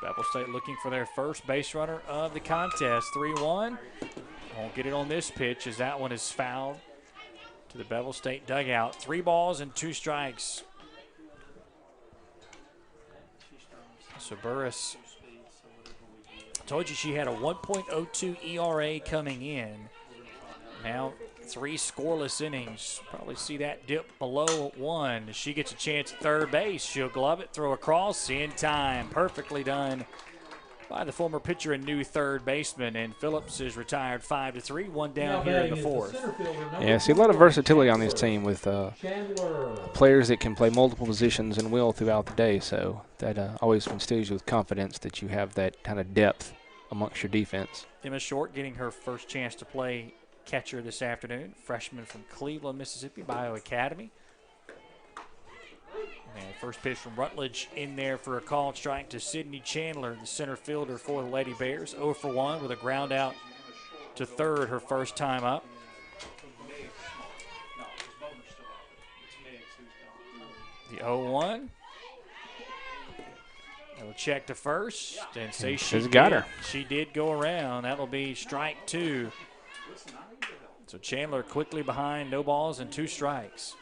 Bevill State looking for their first base runner of the contest, 3-1. Won't get it on this pitch as that one is fouled to the Bevill State dugout. 3 balls and 2 strikes. So Burris, told you she had a 1.02 ERA coming in. Now 3 scoreless innings. Probably see that dip below 1. She gets a chance at third base. She'll glove it, throw across in time. Perfectly done by the former pitcher and new third baseman. And Phillips is retired 5-3, 1 down here in the 4th. Yeah, see a lot of versatility on this team with players that can play multiple positions and will throughout the day. So that always instills you with confidence that you have that kind of depth amongst your defense. Emma Short getting her first chance to play catcher this afternoon. Freshman from Cleveland, Mississippi, Bio Academy. And first pitch from Rutledge in there for a called strike to Sydney Chandler, the center fielder for the Lady Bears. 0 for 1 with a ground out to third her first time up. The 0-1. We'll check to first and say she's got her. She did go around. That'll be strike 2. So Chandler quickly behind, no balls and 2 strikes.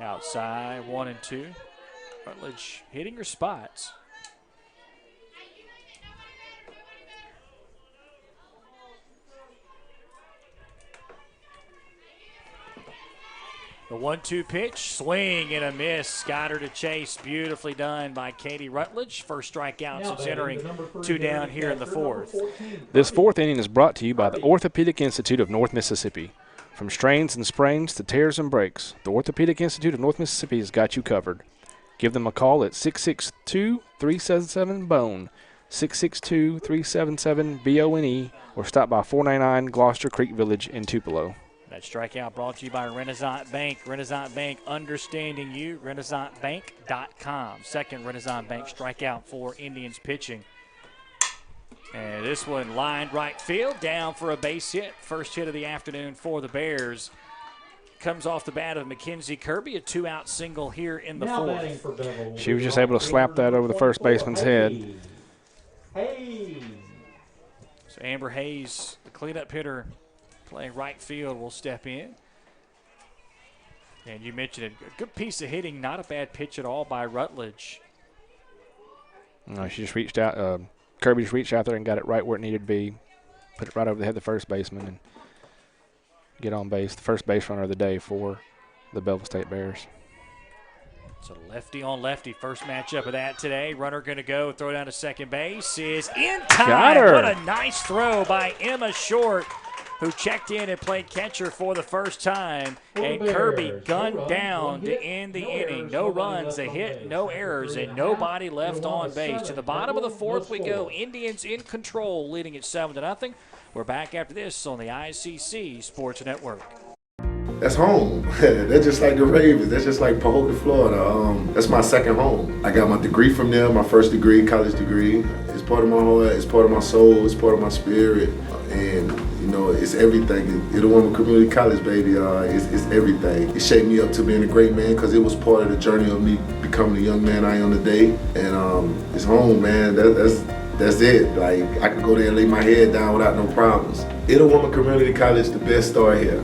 Outside, 1 and 2. Rutledge hitting her spots. The 1-2 pitch, swing and a miss. Got her to chase. Beautifully done by Katie Rutledge. First strikeout since entering 2 down here in the 4th. This 4th inning is brought to you by the Orthopedic Institute of North Mississippi. From strains and sprains to tears and breaks, the Orthopedic Institute of North Mississippi has got you covered. Give them a call at 662-377-BONE, 662-377-BONE, or stop by 499 Gloucester Creek Village in Tupelo. That strikeout brought to you by Renaissance Bank. Renaissance Bank, understanding you. RenaissanceBank.com. Second Renaissance Bank strikeout for Indians pitching. And this one lined right field, down for a base hit. First hit of the afternoon for the Bears. Comes off the bat of Mackenzie Kirby, a 2-out single here in the 4th. She was just able to slap that over the first baseman's head. So Amber Hayes, the cleanup hitter, playing right field, will step in. And you mentioned it, a good piece of hitting, not a bad pitch at all by Rutledge. No, she just reached out. Kirby just reached out there and got it right where it needed to be. Put it right over the head of the first baseman and get on base. The first base runner of the day for the Bevill State Bears. So lefty on lefty, first matchup of that today. Runner going to go, throw down to second base is in time. Got her. What a nice throw by Emma Short, who checked in and played catcher for the first time. And Kirby gunned down to end the inning. No runs, a hit, no errors, and nobody left on base. To the bottom of the fourth we go. Indians in control, leading at 7-0. We're back after this on the ICC Sports Network. That's home. That's just like the Ravens. That's just like Pahokee, Florida. That's my second home. I got my degree from there, my first degree, college degree. It's part of my heart, it's part of my soul, it's part of my spirit. And, you know, it's everything. Itawamba Community College, baby, it's everything. It shaped me up to being a great man because it was part of the journey of me becoming the young man I am today. And it's home, man. That's it. Like, I could go there and lay my head down without no problems. Itawamba Community College, the best start here.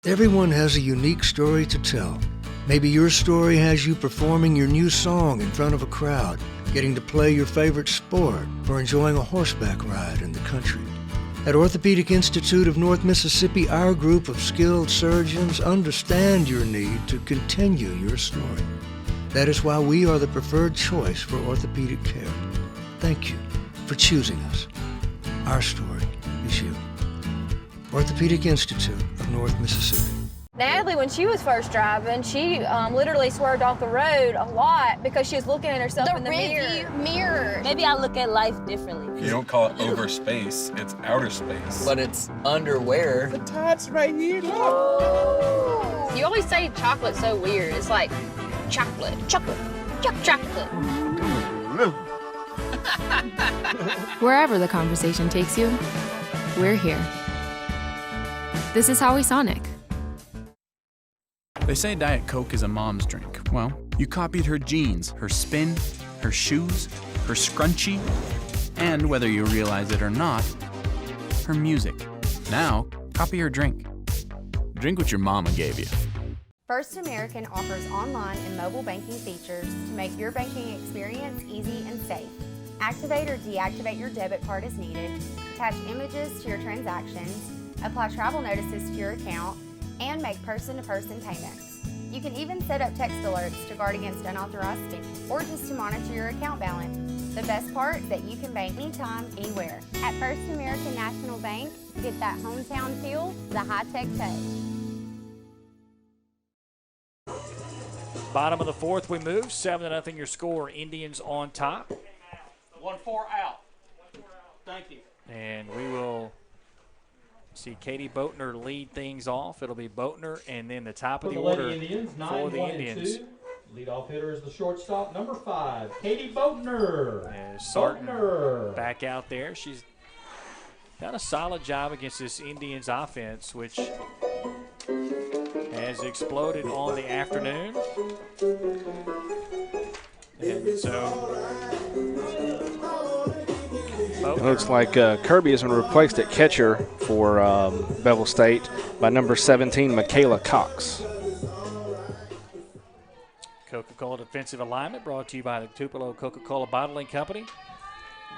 Everyone has a unique story to tell. Maybe your story has you performing your new song in front of a crowd, getting to play your favorite sport, or enjoying a horseback ride in the country. At Orthopedic Institute of North Mississippi, our group of skilled surgeons understand your need to continue your story. That is why we are the preferred choice for orthopedic care. Thank you for choosing us. Our story is you. Orthopedic Institute of North Mississippi. Natalie, when she was first driving, she literally swerved off the road a lot because she was looking at herself in the mirror. Maybe I look at life differently. You don't call it over space, it's outer space. But it's underwear. The top's right here, look. You always say chocolate's so weird. It's like chocolate. Wherever the conversation takes you, we're here. This is Howie Sonic. They say Diet Coke is a mom's drink. Well, you copied her jeans, her spin, her shoes, her scrunchie, and whether you realize it or not, her music. Now, copy her drink. Drink what your mama gave you. First American offers online and mobile banking features to make your banking experience easy and safe. Activate or deactivate your debit card as needed, attach images to your transactions, apply travel notices to your account, and make person-to-person payments. You can even set up text alerts to guard against unauthorized spending or just to monitor your account balance. The best part is that you can bank anytime, anywhere. At First American National Bank, get that hometown feel the high-tech pay. Bottom of the fourth we move. 7-0 your score. Indians on top. 1-4 out. Thank you. And we will see Katie Boatner lead things off. It'll be Boatner and then the top of the order for the Indians. Leadoff hitter is the shortstop, number 5, Katie Boatner. Boatner back out there. She's done a solid job against this Indians offense, which has exploded on the afternoon. And so it looks like Kirby has been replaced at catcher for Bevill State by number 17, Michaela Cox. Coca-Cola defensive alignment brought to you by the Tupelo Coca-Cola Bottling Company.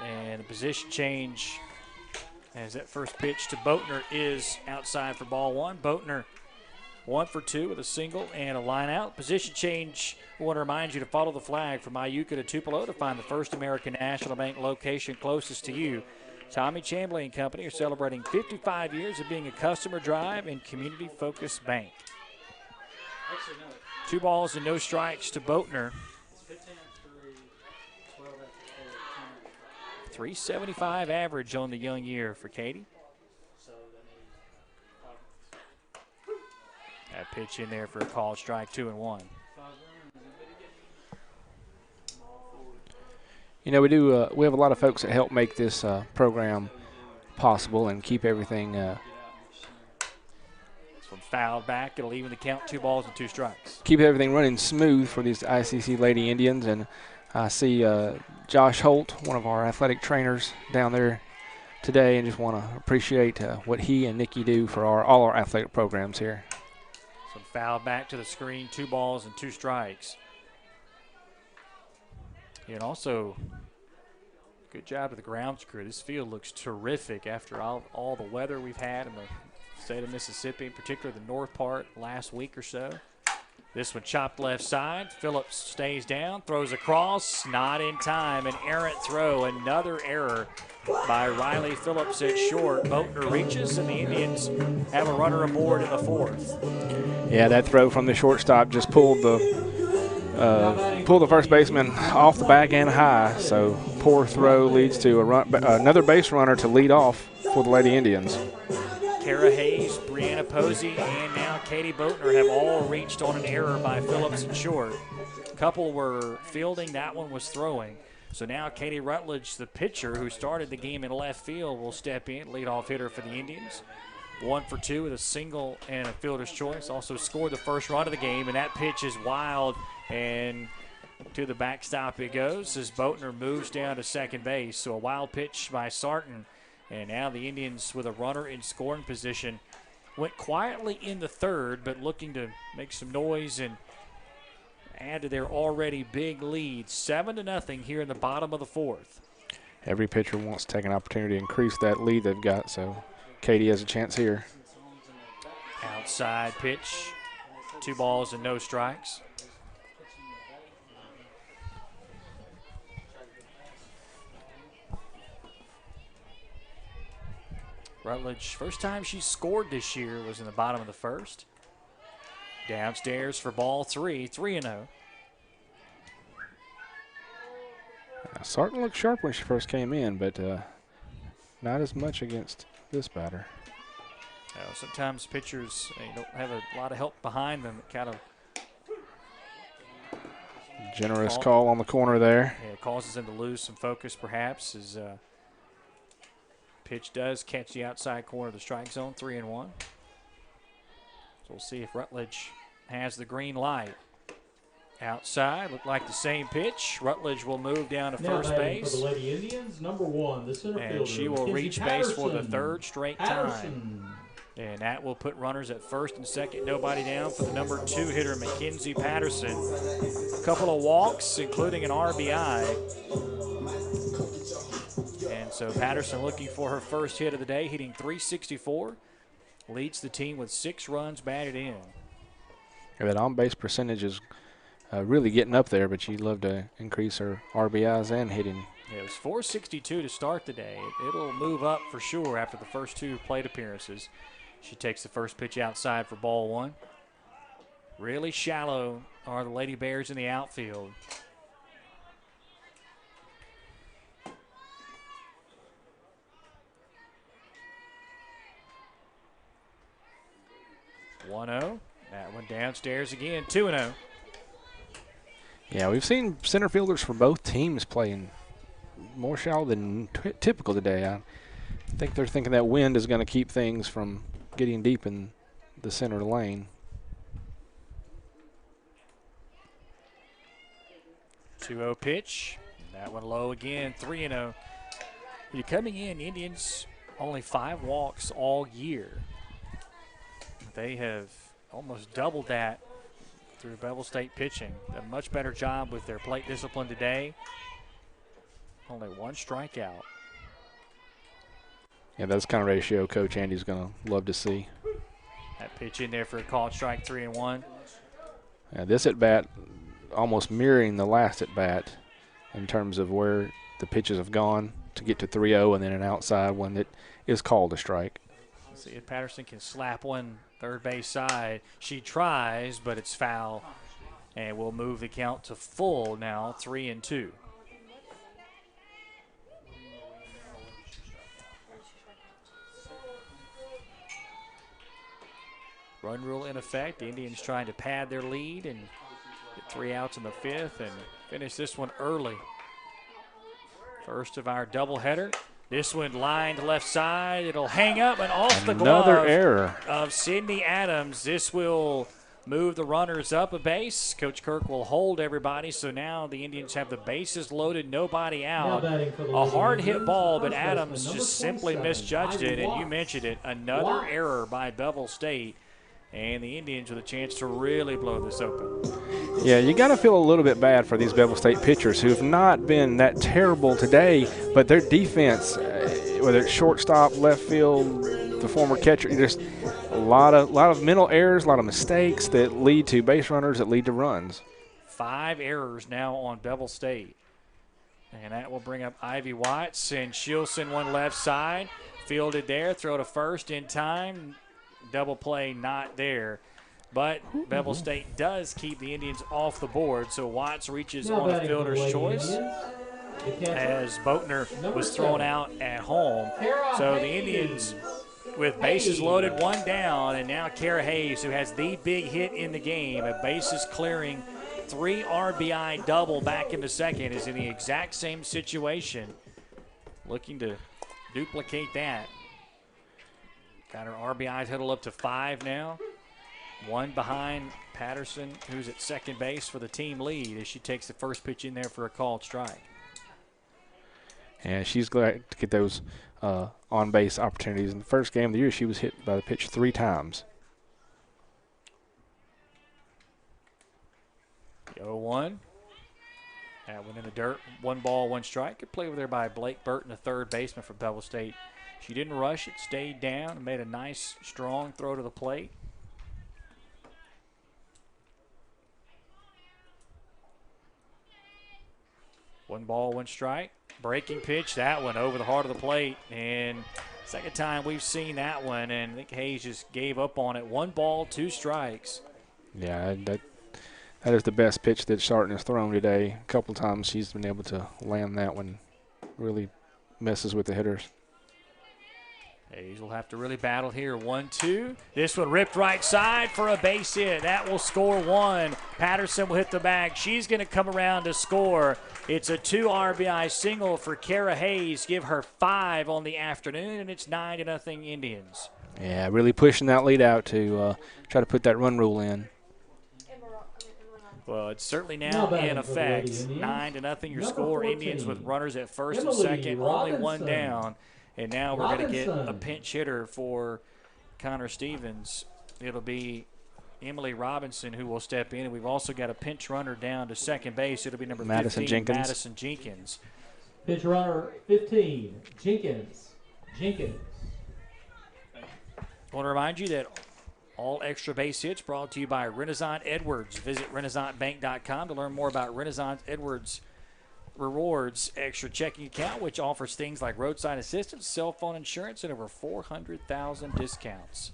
And a position change as that first pitch to Boatner is outside for ball one. Boatner 1 for 2 with a single and a line out. Position change. I want to remind you to follow the flag from Iuka to Tupelo to find the First American National Bank location closest to you. Tommy Chamberlain Company are celebrating 55 years of being a customer drive and community-focused bank. 2 balls and no strikes to Boatner. 375 average on the young year for Katie. That pitch in there for a called strike, 2-1. You know, we have a lot of folks that help make this program possible and keep everything. This one fouled back. It'll even the count, 2 balls and 2 strikes. Keep everything running smooth for these ICC Lady Indians. And I see Josh Holt, one of our athletic trainers down there today, and just want to appreciate what he and Nikki do for all our athletic programs here. Some foul back to the screen, 2 balls and 2 strikes. And also, good job to the grounds crew. This field looks terrific after all the weather we've had in the state of Mississippi, in particular the north part last week or so. This one chopped left side. Phillips stays down, throws across, not in time. An errant throw, another error by Riley Phillips at short. Boatner reaches, and the Indians have a runner aboard in the fourth. Yeah, that throw from the shortstop just pulled the first baseman off the back and high. So poor throw leads to another base runner to lead off for the Lady Indians. Kara Hayes, Brianna Posey, and now Katie Boatner have all reached on an error by Phillips and short. A couple were fielding, that one was throwing. So now Katie Rutledge, the pitcher who started the game in left field, will step in, leadoff hitter for the Indians. 1 for 2 with a single and a fielder's choice. Also scored the first run of the game, and that pitch is wild, and to the backstop it goes as Boatner moves down to second base. So a wild pitch by Sarton. And now the Indians with a runner in scoring position went quietly in the third, but looking to make some noise and add to their already big lead. 7-0 here in the bottom of the fourth. Every pitcher wants to take an opportunity to increase that lead they've got, so Katie has a chance here. Outside pitch, 2 balls and no strikes. Rutledge, first time she scored this year was in the bottom of the first. Downstairs for ball 3, 3-0. Sarton looked sharp when she first came in, but not as much against this batter. Sometimes pitchers don't have a lot of help behind them. It kind of generous call on the corner there. Yeah, it causes them to lose some focus perhaps as pitch does catch the outside corner of the strike zone, 3-1. So we'll see if Rutledge has the green light. Outside, looked like the same pitch. Rutledge will move down to first base. For the Lady Indians, number 1, the center fielder. And she will reach base for the third straight time. And that will put runners at first and second, nobody down for the number 2 hitter, Mackenzie Patterson. A couple of walks, including an RBI. And so Patterson looking for her first hit of the day, hitting .364. Leads the team with 6 runs batted in. Yeah, that on-base percentage is really getting up there, but she'd love to increase her RBIs and hitting. Yeah, it was .462 to start the day. It'll move up for sure after the first 2 plate appearances. She takes the first pitch outside for ball 1. Really shallow are the Lady Bears in the outfield. .1-0. That one downstairs again, 2-0. Yeah, we've seen center fielders for both teams playing more shallow than typical today. I think they're thinking that wind is going to keep things from getting deep in the center lane. 2-0 pitch. That one low again, 3-0. You're coming in, Indians only 5 walks all year. They have almost doubled that through Bevill State pitching. A much better job with their plate discipline today. Only 1 strikeout. Yeah, that's the kind of ratio Coach Andy's going to love to see. That pitch in there for a called strike, 3-1. Yeah, this at-bat almost mirroring the last at-bat in terms of where the pitches have gone to get to 3-0 and then an outside one that is called a strike. See if Patterson can slap one third base side. She tries, but it's foul. And we'll move the count to full now, 3-2. Run rule in effect. The Indians trying to pad their lead and get 3 outs in the 5th and finish this one early. First of our doubleheader. This one lined left side. It'll hang up and off the glove error of Sydney Adams. This will move the runners up a base. Coach Kirk will hold everybody, so now the Indians have the bases loaded, nobody out. A hard hit ball, but Adams just simply misjudged it, and you mentioned it, another error by Bevill State. And the Indians with a chance to really blow this open. Yeah, you got to feel a little bit bad for these Bevill State pitchers who have not been that terrible today, but their defense, whether it's shortstop, left field, the former catcher, just a lot of mental errors, a lot of mistakes that lead to base runners that lead to runs. 5 errors now on Bevill State. And that will bring up Ivy Watts, and she'll send one left side. Fielded there, throw to first in time. Double play not there. But Bevill State does keep the Indians off the board, so Watts reaches on a fielder's choice as Boatner was thrown out at home. So the Indians with bases loaded, 1 down, and now Kara Hayes, who has the big hit in the game, a bases clearing 3 RBI double back in the second, is in the exact same situation, looking to duplicate that. Got her RBI total up to 5 now. 1 behind Patterson, who's at second base for the team lead as she takes the first pitch in there for a called strike. And she's glad to get those on-base opportunities. In the first game of the year, she was hit by the pitch 3 times. 0-1. That one in the dirt. 1 ball, 1 strike. Good play over there by Blake Burton, the third baseman for Bevill State. She didn't rush it, stayed down, and made a nice, strong throw to the plate. One ball, 1 strike. Breaking pitch, that one over the heart of the plate. And second time we've seen that one, and I think Hayes just gave up on it. 1 ball, 2 strikes. Yeah, that is the best pitch that Sarton has thrown today. A couple times she's been able to land that one. Really messes with the hitters. Hayes will have to really battle here. 1-2. This one ripped right side for a base hit. That will score 1. Patterson will hit the bag. She's going to come around to score. It's a 2 RBI single for Kara Hayes. Give her 5 on the afternoon, and it's 9-0 Indians. Yeah, really pushing that lead out to try to put that run rule in. Well, it's certainly now in effect. 9-0 your score. Indians with runners at first and second, only 1 down. And now we're going to get a pinch hitter for Connor Stevens. It'll be Emily Robinson who will step in. And we've also got a pinch runner down to second base. It'll be number 15, Madison Jenkins. Pinch runner 15, Jenkins. I want to remind you that all extra base hits brought to you by Renaissance Edwards. Visit RenaissanceBank.com to learn more about Renaissance Edwards Rewards extra checking account, which offers things like roadside assistance, cell phone insurance, and over 400,000 discounts.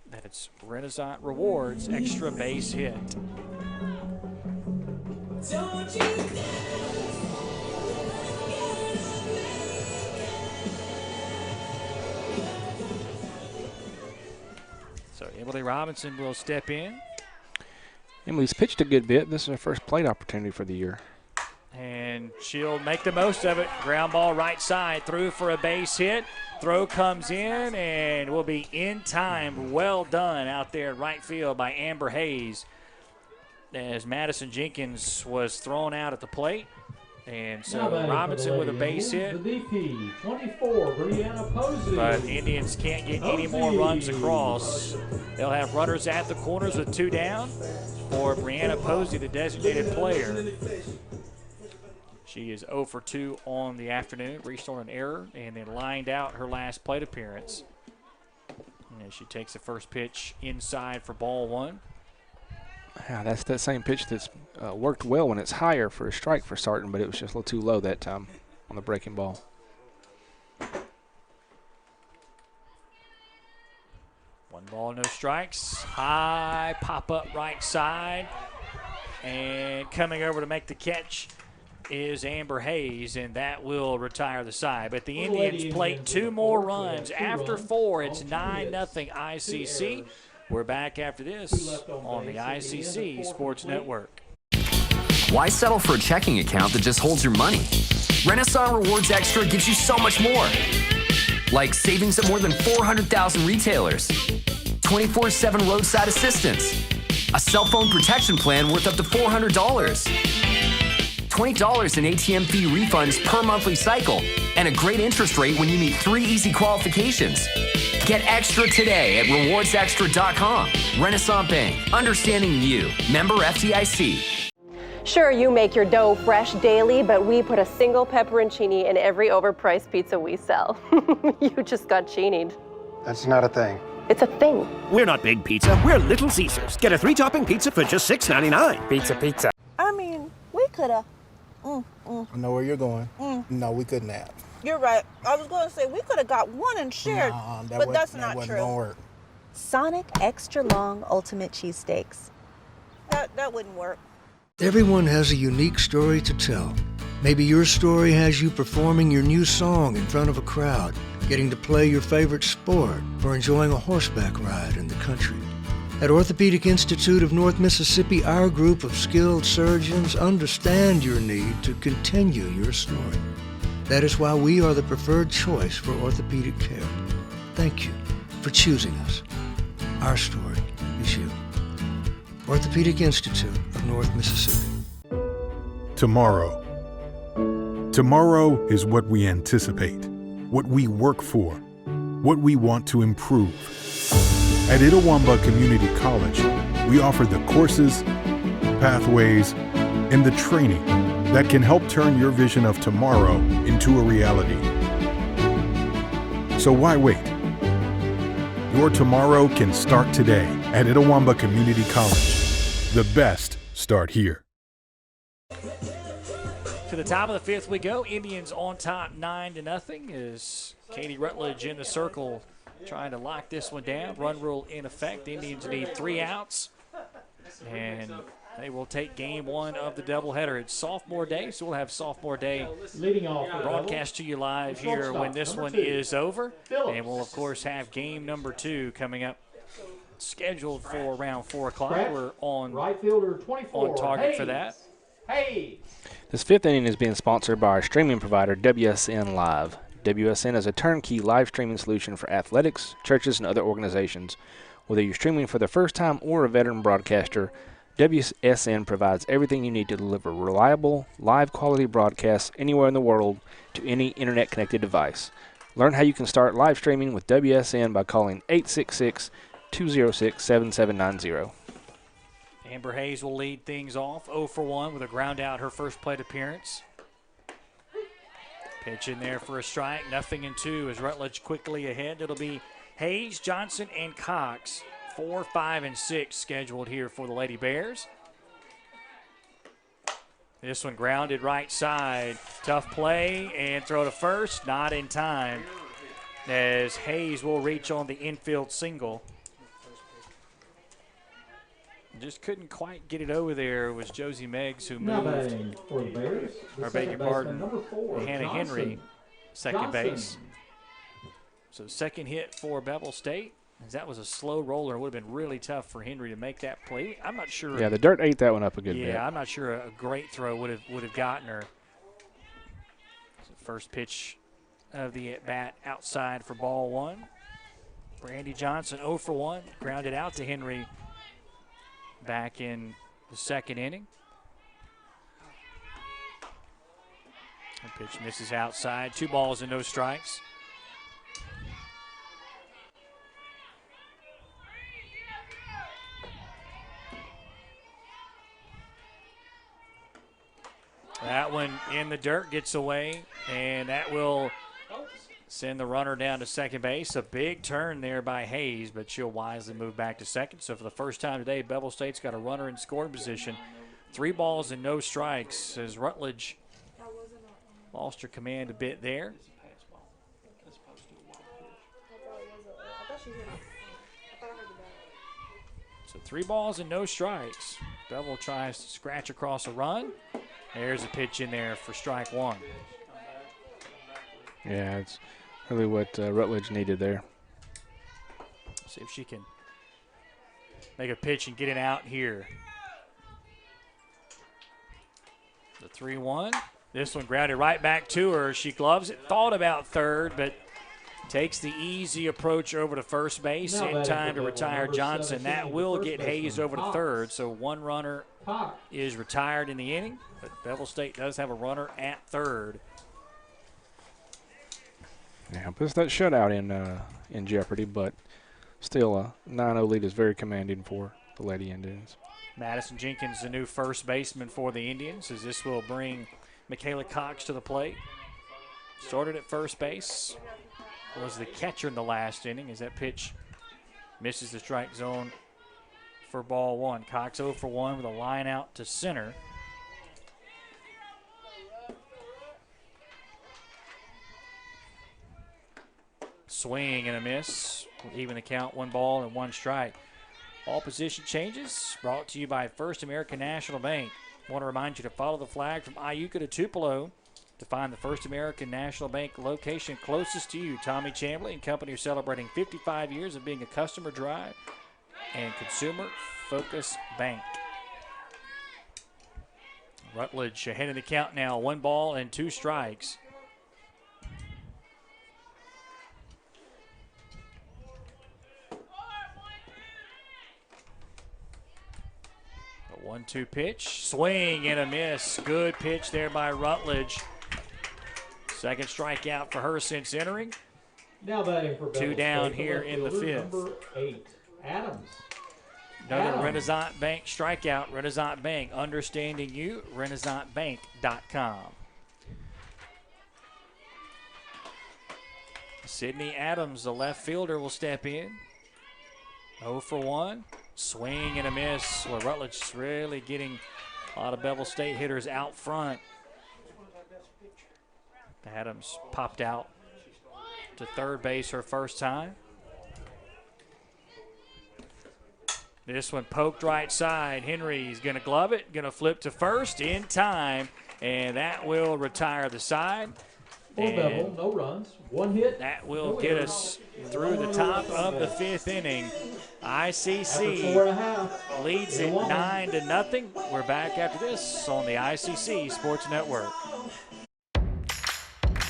That's Renaissance Rewards extra base hit. So Emily Robinson will step in. Emily's pitched a good bit. This is her first plate opportunity for the year. And she'll make the most of it. Ground ball right side, through for a base hit. Throw comes in and will be in time. Well done out there in right field by Amber Hayes as Madison Jenkins was thrown out at the plate. And so Robinson with a base hit. The DP, 24, Brianna Posey. But Indians can't get any more runs across. They'll have runners at the corners with 2 down for Brianna Posey, the designated player. She is 0 for 2 on the afternoon, reached on an error, and then lined out her last plate appearance. And she takes the first pitch inside for ball 1. Yeah, that's that same pitch that's worked well when it's higher for a strike for Sarton, but it was just a little too low that time on the breaking ball. One ball, no strikes. High pop-up right side. And coming over to make the catch is Amber Hayes, and that will retire the side. But the Indians plate 2 more runs. After 4, it's 9-0 ICC. We're back after this on the ICC Sports Network. Why settle for a checking account that just holds your money? Renaissance Rewards Extra gives you so much more. Like savings at more than 400,000 retailers, 24/7 roadside assistance, a cell phone protection plan worth up to $400, $20 in ATM fee refunds per monthly cycle, and a great interest rate when you meet 3 easy qualifications. Get extra today at rewardsextra.com. Renaissance Bank, understanding you. Member FDIC. Sure, you make your dough fresh daily, but we put a single pepperoncini in every overpriced pizza we sell. You just got chinied. That's not a thing. It's a thing. We're not Big Pizza, we're Little Caesars. Get a 3-topping pizza for just $6.99. Pizza. I mean, we could have. I know where you're going. No, we couldn't have. You're right. I was going to say we could have got one and shared, but that's not wasn't true. gonna work. Sonic Extra Long Ultimate Cheesesteaks. That wouldn't work. Everyone has a unique story to tell. Maybe your story has you performing your new song in front of a crowd, getting to play your favorite sport, or enjoying a horseback ride in the country. At Orthopedic Institute of North Mississippi, our group of skilled surgeons understand your need to continue your story. That is why we are the preferred choice for orthopedic care. Thank you for choosing us. Our story is you. Orthopedic Institute of North Mississippi. Tomorrow. Tomorrow is what we anticipate, what we work for, what we want to improve. At Itawamba Community College, we offer the courses, pathways, and the training that can help turn your vision of tomorrow into a reality. So why wait? Your tomorrow can start today at Itawamba Community College. The best start here. To the top of the fifth we go. Indians on top 9-0 as Katie Rutledge in the circle trying to lock this one down. Run rule in effect. Indians need 3 outs. And they will take game 1 of the doubleheader. It's sophomore day, so we'll have sophomore day Leading off broadcast to you live here when this one is over. And we'll, of course, have game number 2 coming up, scheduled for around 4 o'clock. We're on, right fielder 24, on target Hayes. for that. Hey. This fifth inning is being sponsored by our streaming provider, WSN Live. WSN is a turnkey live streaming solution for athletics, churches, and other organizations. Whether you're streaming for the first time or a veteran broadcaster, WSN provides everything you need to deliver reliable, live quality broadcasts anywhere in the world to any internet-connected device. Learn how you can start live streaming with WSN by calling 866-206-7790. Amber Hayes will lead things off 0 for 1 with a ground out her first plate appearance. Pitch in there for a strike, 0-2 as Rutledge quickly ahead. It'll be Hayes, Johnson, and Cox, 4, 5, and 6 scheduled here for the Lady Bears. This one grounded right side. Tough play and throw to first, not in time as Hayes will reach on the infield single. Just couldn't quite get it over there. It was Josie Meggs who moved. For the Bears, I beg your pardon. Hannah Henry, second base. So second hit for Bevill State. That was a slow roller. It would have been really tough for Henry to make that play. I'm not sure. Yeah, the dirt ate that one up a good bit. Yeah, I'm not sure a great throw would have gotten her. So first pitch of the at-bat outside for ball 1. Brandy Johnson 0 for 1. Grounded out to Henry back in the second inning. The pitch misses outside. 2 balls and no strikes. That one in the dirt gets away, and that will send the runner down to second base. A big turn there by Hayes, but she'll wisely move back to second. So for the first time today, Bevill State's got a runner in scoring position. 3 balls and no strikes as Rutledge lost her command a bit there. So 3 balls and no strikes. Bevill tries to scratch across a run. There's a pitch in there for strike 1. Yeah, it's really what Rutledge needed there. See if she can make a pitch and get it out here. The 3-1. This one grounded right back to her. She gloves it, thought about third, but takes the easy approach over to first base in time to retire Johnson. That will get Hayes over to third, so 1 runner is retired in the inning, but Bevill State does have a runner at third. Yeah, puts that shutout in jeopardy, but still a 9-0 lead is very commanding for the Lady Indians. Madison Jenkins, the new first baseman for the Indians, as this will bring Michaela Cox to the plate. Started at first base. Was the catcher in the last inning as that pitch Misses the strike zone for ball one. Cox 0 for 1 with a line out to center. Swing and a miss. Even the count, 1 ball and 1 strike. All position changes brought to you by First American National Bank. I want to remind you to follow the flag from Iuka to Tupelo to find the First American National Bank location closest to you. Tommy Chambly and company are celebrating 55 years of being a customer drive and consumer focused bank. Rutledge ahead in the count now, 1 ball and 2 strikes. A 1-2 pitch, swing and a miss. Good pitch there by Rutledge. Second strikeout for her since entering. Now batting for Bevill, 2 down here in the 5th. Number 8, Adams. Another Renaissance Bank strikeout. Renaissance Bank, understanding you, renaissancebank.com. Sydney Adams, the left fielder, will step in. 0 for 1. Swing and a miss. Well, Rutledge is really getting a lot of Bevill State hitters out front. Adams popped out to third base her first time. This one poked right side. Henry's going to glove it, going to flip to first in time, and that will retire the side. For Bevill, no runs, 1 hit. That will get us through the top of the 5th inning. ICC leads it 9-0. We're back after this on the ICC Sports Network.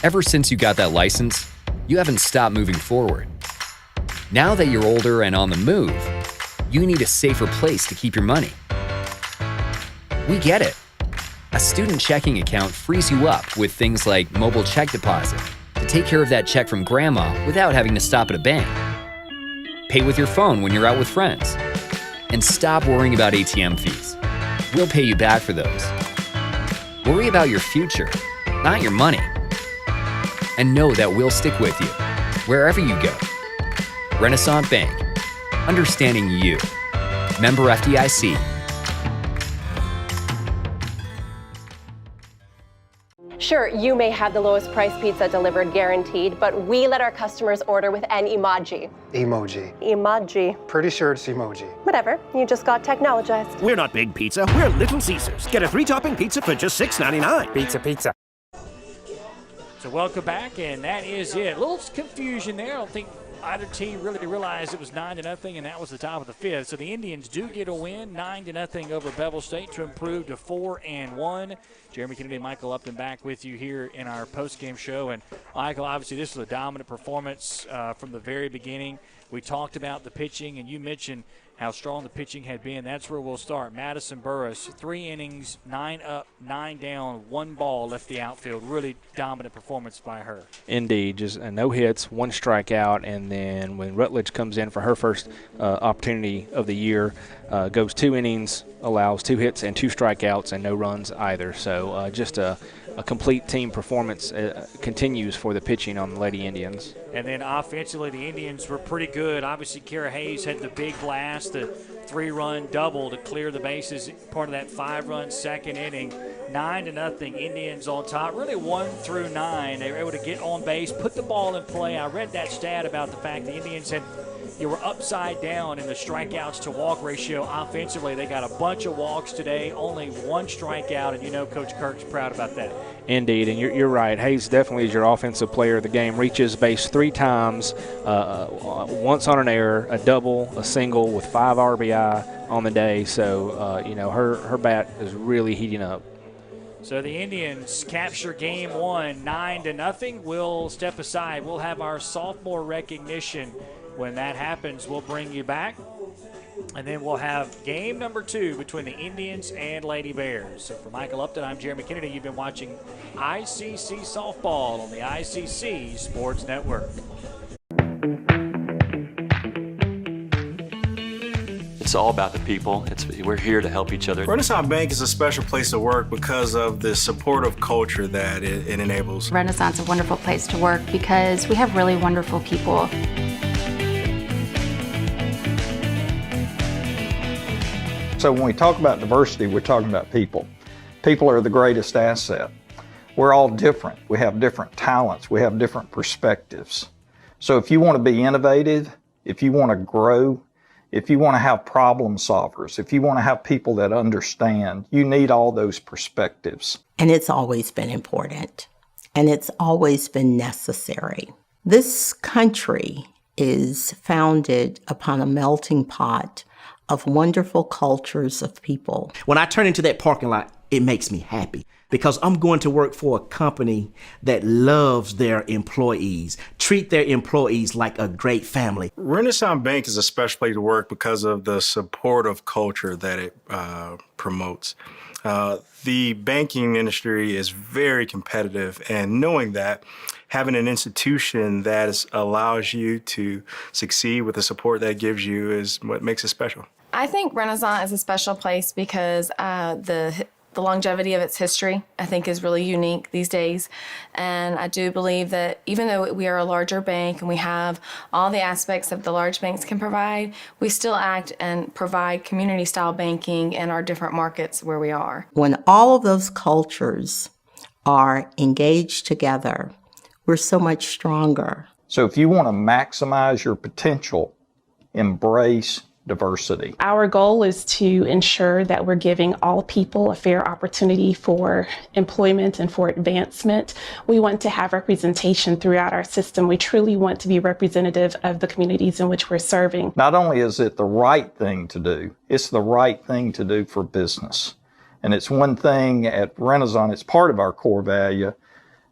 Ever since you got that license, you haven't stopped moving forward. Now that you're older and on the move, you need a safer place to keep your money. We get it. A student checking account frees you up with things like mobile check deposit to take care of that check from grandma without having to stop at a bank. Pay with your phone when you're out with friends. And stop worrying about ATM fees. We'll pay you back for those. Worry about your future, not your money. And know that we'll stick with you wherever you go. Renaissance Bank, understanding you. Member FDIC. Sure, you may have the lowest price pizza delivered guaranteed, but we let our customers order with an emoji. Emoji. Emoji. Pretty sure it's emoji. Whatever, you just got technologized. We're not Big Pizza, we're Little Caesars. Get a 3-topping pizza for just $6.99. Pizza. So welcome back, and that is it. A little confusion there. I don't think either team really realized it was 9-0, and that was the top of the 5th. So the Indians do get a win, 9-0 over Bevill State to improve to 4-1. Jeremy Kennedy and Michael Upton back with you here in our post-game show. And Michael, obviously this was a dominant performance from the very beginning. We talked about the pitching, and you mentioned how strong the pitching had been. That's where we'll start. Madison Burris, 3 innings, 9 up, 9 down, 1 ball left the outfield. Really dominant performance by her. Indeed, just no hits, 1 strikeout, and then when Rutledge comes in for her first opportunity of the year, goes 2 innings, allows 2 hits and 2 strikeouts and no runs either. So just a complete team performance continues for the pitching on the Lady Indians. And then offensively, the Indians were pretty good. Obviously, Kara Hayes had the big blast, the 3-run double to clear the bases, part of that 5-run second inning. 9-0, Indians on top. Really 1 through 9. They were able to get on base, put the ball in play. I read that stat about the fact the Indians were upside down in the strikeouts to walk ratio offensively. They got a bunch of walks today, only 1 strikeout, and you know Coach Kirk's proud about that. Indeed, and you're right. Hayes definitely is your offensive player of the game. Reaches base 3 times, once on an error, a double, a single with 5 RBI on the day. So, her bat is really heating up. So the Indians capture game 1, 9-0. We'll step aside. We'll have our sophomore recognition. When that happens, we'll bring you back. And then we'll have game number 2 between the Indians and Lady Bears. So for Michael Upton, I'm Jeremy Kennedy. You've been watching ICC Softball on the ICC Sports Network. It's all about the people. We're here to help each other. Renaissance Bank is a special place to work because of the supportive culture that it enables. Renaissance is a wonderful place to work because we have really wonderful people. So when we talk about diversity, we're talking about people. People are the greatest asset. We're all different. We have different talents. We have different perspectives. So if you want to be innovative, if you want to grow, if you want to have problem solvers, if you want to have people that understand, you need all those perspectives. And it's always been important, and it's always been necessary. This country is founded upon a melting pot of wonderful cultures of people. When I turn into that parking lot, it makes me happy because I'm going to work for a company that loves their employees, treat their employees like a great family. Renaissance Bank is a special place to work because of the supportive culture that it promotes. The banking industry is very competitive, and knowing that, having an institution that allows you to succeed with the support that it gives you is what makes it special. I think Renaissance is a special place because the longevity of its history, I think, is really unique these days. And I do believe that even though we are a larger bank and we have all the aspects that the large banks can provide, we still act and provide community-style banking in our different markets where we are. When all of those cultures are engaged together, we're so much stronger. So if you want to maximize your potential, embrace diversity. Our goal is to ensure that we're giving all people a fair opportunity for employment and for advancement. We want to have representation throughout our system. We truly want to be representative of the communities in which we're serving. Not only is it the right thing to do, it's the right thing to do for business. And it's one thing at Renaissance, it's part of our core value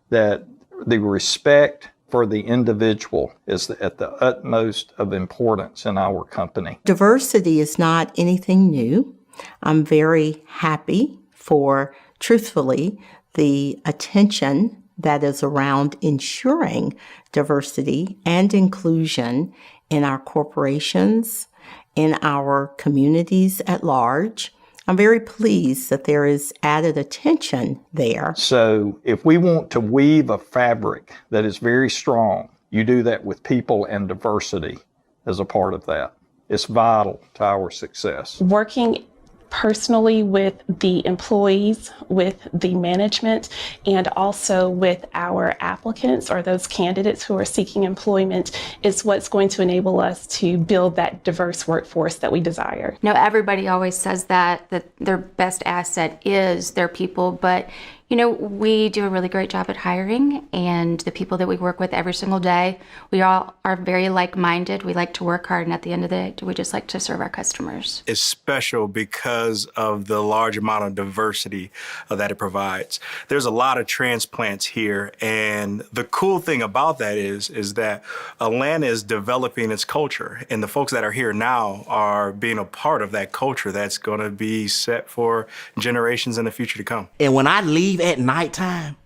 that the respect for the individual is at the utmost of importance in our company. Diversity is not anything new. I'm very happy for, truthfully, the attention that is around ensuring diversity and inclusion in our corporations, in our communities at large. I'm very pleased that there is added attention there. So if we want to weave a fabric that is very strong, you do that with people and diversity as a part of that. It's vital to our success. Working personally with the employees, with the management, and also with our applicants or those candidates who are seeking employment is what's going to enable us to build that diverse workforce that we desire. You know, everybody always says that their best asset is their people, but you know, we do a really great job at hiring, and the people that we work with every single day, we all are very like-minded. We like to work hard, and at the end of the day, we just like to serve our customers. It's special because of the large amount of diversity that it provides. There's a lot of transplants here, and the cool thing about that is that Atlanta is developing its culture, and the folks that are here now are being a part of that culture that's going to be set for generations in the future to come. And when I leave at nighttime,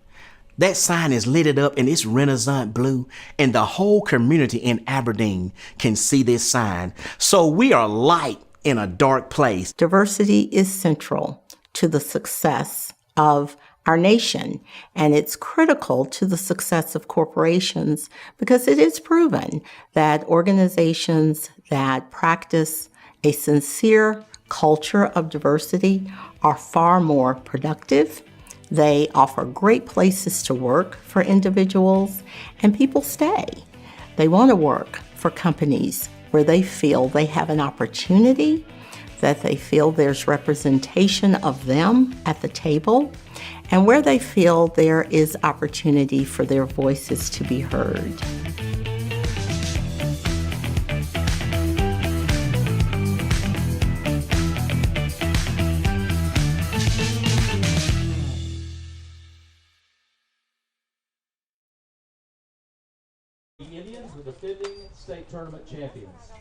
that sign is lit up and it's Renaissance blue, and the whole community in Aberdeen can see this sign. So we are light in a dark place. Diversity is central to the success of our nation, and it's critical to the success of corporations because it is proven that organizations that practice a sincere culture of diversity are far more productive. They offer great places to work for individuals, and people stay. They want to work for companies where they feel they have an opportunity, that they feel there's representation of them at the table, and where they feel there is opportunity for their voices to be heard. Indians are the defending state tournament champions.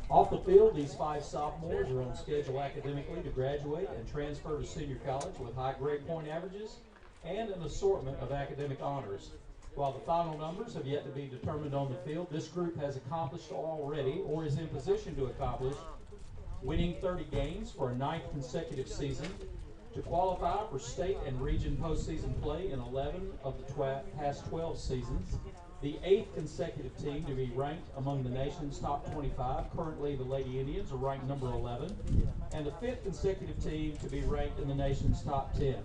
Off the field, these 5 sophomores are on schedule academically to graduate and transfer to senior college with high grade point averages and an assortment of academic honors. While the final numbers have yet to be determined on the field, this group has accomplished already, or is in position to accomplish, winning 30 games for a 9th consecutive season, to qualify for state and region postseason play in 11 of the past 12 seasons, the 8th consecutive team to be ranked among the nation's top 25. Currently, the Lady Indians are ranked number 11, and the 5th consecutive team to be ranked in the nation's top 10.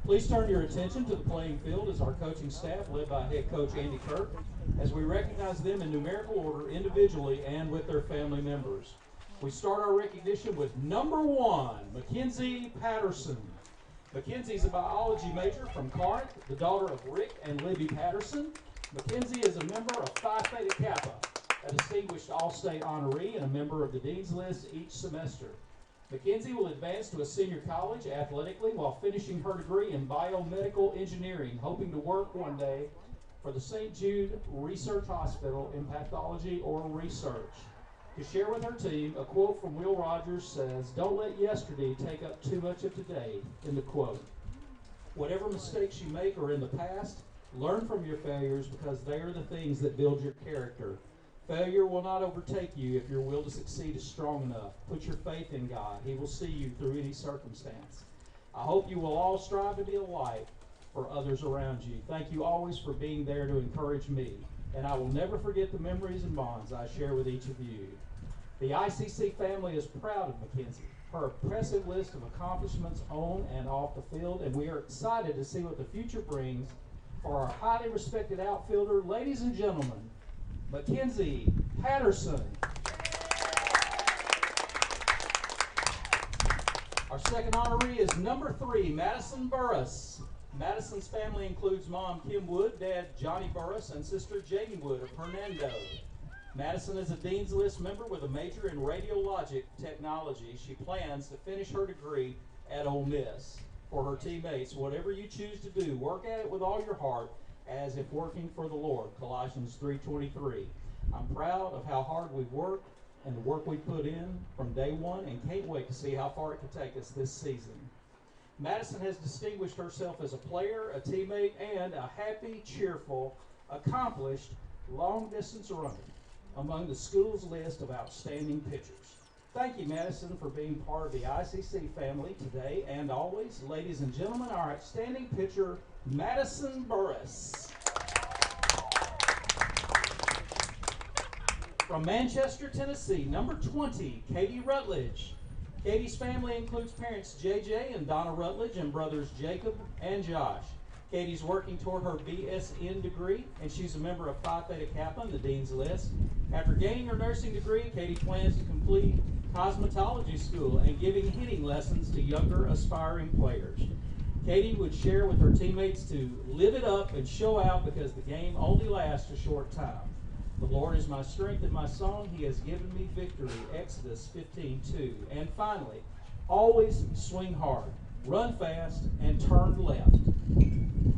Please turn your attention to the playing field as our coaching staff, led by head coach Andy Kirk, as we recognize them in numerical order individually and with their family members. We start our recognition with number 1, Mackenzie Patterson. Mackenzie's a biology major from Corinth, the daughter of Rick and Libby Patterson. Mackenzie is a member of Phi Theta Kappa, a distinguished all-state honoree and a member of the Dean's List each semester. Mackenzie will advance to a senior college athletically while finishing her degree in biomedical engineering, hoping to work one day for the St. Jude Research Hospital in pathology or research. To share with her team, a quote from Will Rogers says, "Don't let yesterday take up too much of today," in the quote. Whatever mistakes you make or in the past, learn from your failures because they are the things that build your character. Failure will not overtake you if your will to succeed is strong enough. Put your faith in God. He will see you through any circumstance. I hope you will all strive to be a light for others around you. Thank you always for being there to encourage me, and I will never forget the memories and bonds I share with each of you. The ICC family is proud of Mackenzie, her impressive list of accomplishments on and off the field, and we are excited to see what the future brings for our highly respected outfielder. Ladies and gentlemen, Mackenzie Patterson. Our second honoree is number 3, Madison Burris. Madison's family includes mom Kim Wood, dad Johnny Burris, and sister Jamie Wood of Hernando. Madison is a Dean's List member with a major in radiologic technology. She plans to finish her degree at Ole Miss. For her teammates, whatever you choose to do, work at it with all your heart as if working for the Lord. Colossians 3:23. I'm proud of how hard we've worked and the work we put in from day one, and can't wait to see how far it can take us this season. Madison has distinguished herself as a player, a teammate, and a happy, cheerful, accomplished long-distance runner among the school's list of outstanding pitchers. Thank you, Madison, for being part of the ICC family today and always. Ladies and gentlemen, our outstanding pitcher, Madison Burris. From Manchester, Tennessee, number 20, Katie Rutledge. Katie's family includes parents JJ and Donna Rutledge and brothers Jacob and Josh. Katie's working toward her BSN degree, and she's a member of Phi Theta Kappa in the Dean's List. After gaining her nursing degree, Katie plans to complete cosmetology school and giving hitting lessons to younger aspiring players. Katie would share with her teammates to live it up and show out because the game only lasts a short time. The Lord is my strength and my song. He has given me victory. Exodus 15:2. And finally, always swing hard, run fast, and turn left.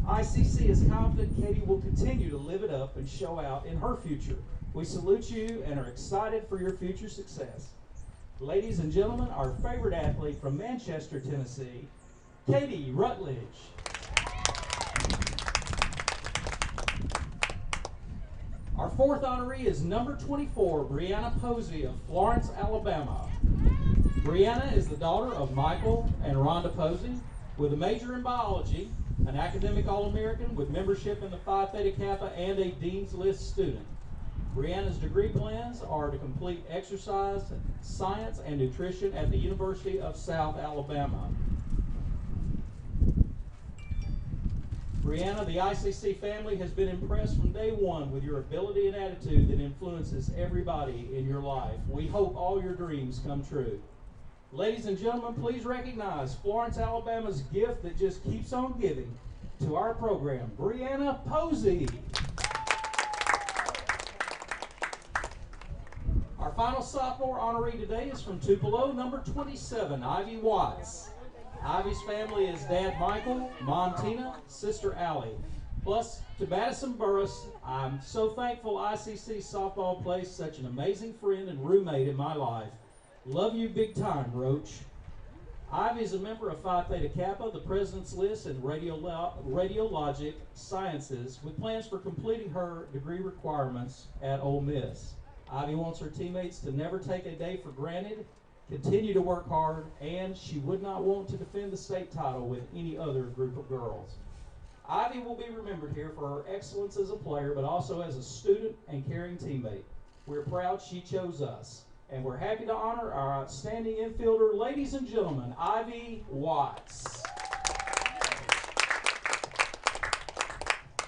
ICC is confident Katie will continue to live it up and show out in her future. We salute you and are excited for your future success. Ladies and gentlemen, our favorite athlete from Manchester, Tennessee, Katie Rutledge. Our fourth honoree is number 24, Brianna Posey of Florence, Alabama. Brianna is the daughter of Michael and Rhonda Posey with a major in biology, an academic All-American with membership in the Phi Theta Kappa, and a Dean's List student. Brianna's degree plans are to complete exercise, science, and nutrition at the University of South Alabama. Brianna, the ICC family has been impressed from day one with your ability and attitude that influences everybody in your life. We hope all your dreams come true. Ladies and gentlemen, please recognize Florence, Alabama's gift that just keeps on giving to our program, Brianna Posey. Our final sophomore honoree today is from Tupelo, number 27, Ivy Watts. Ivy's family is Dad Michael, Mom Tina, Sister Allie. Plus, to Madison Burris, I'm so thankful ICC softball placed such an amazing friend and roommate in my life. Love you big time, Roach. Ivy is a member of Phi Theta Kappa, the President's List, and radiologic sciences, with plans for completing her degree requirements at Ole Miss. Ivy wants her teammates to never take a day for granted, continue to work hard, and she would not want to defend the state title with any other group of girls. Ivy will be remembered here for her excellence as a player, but also as a student and caring teammate. We're proud she chose us, and we're happy to honor our outstanding infielder, ladies and gentlemen, Ivy Watts.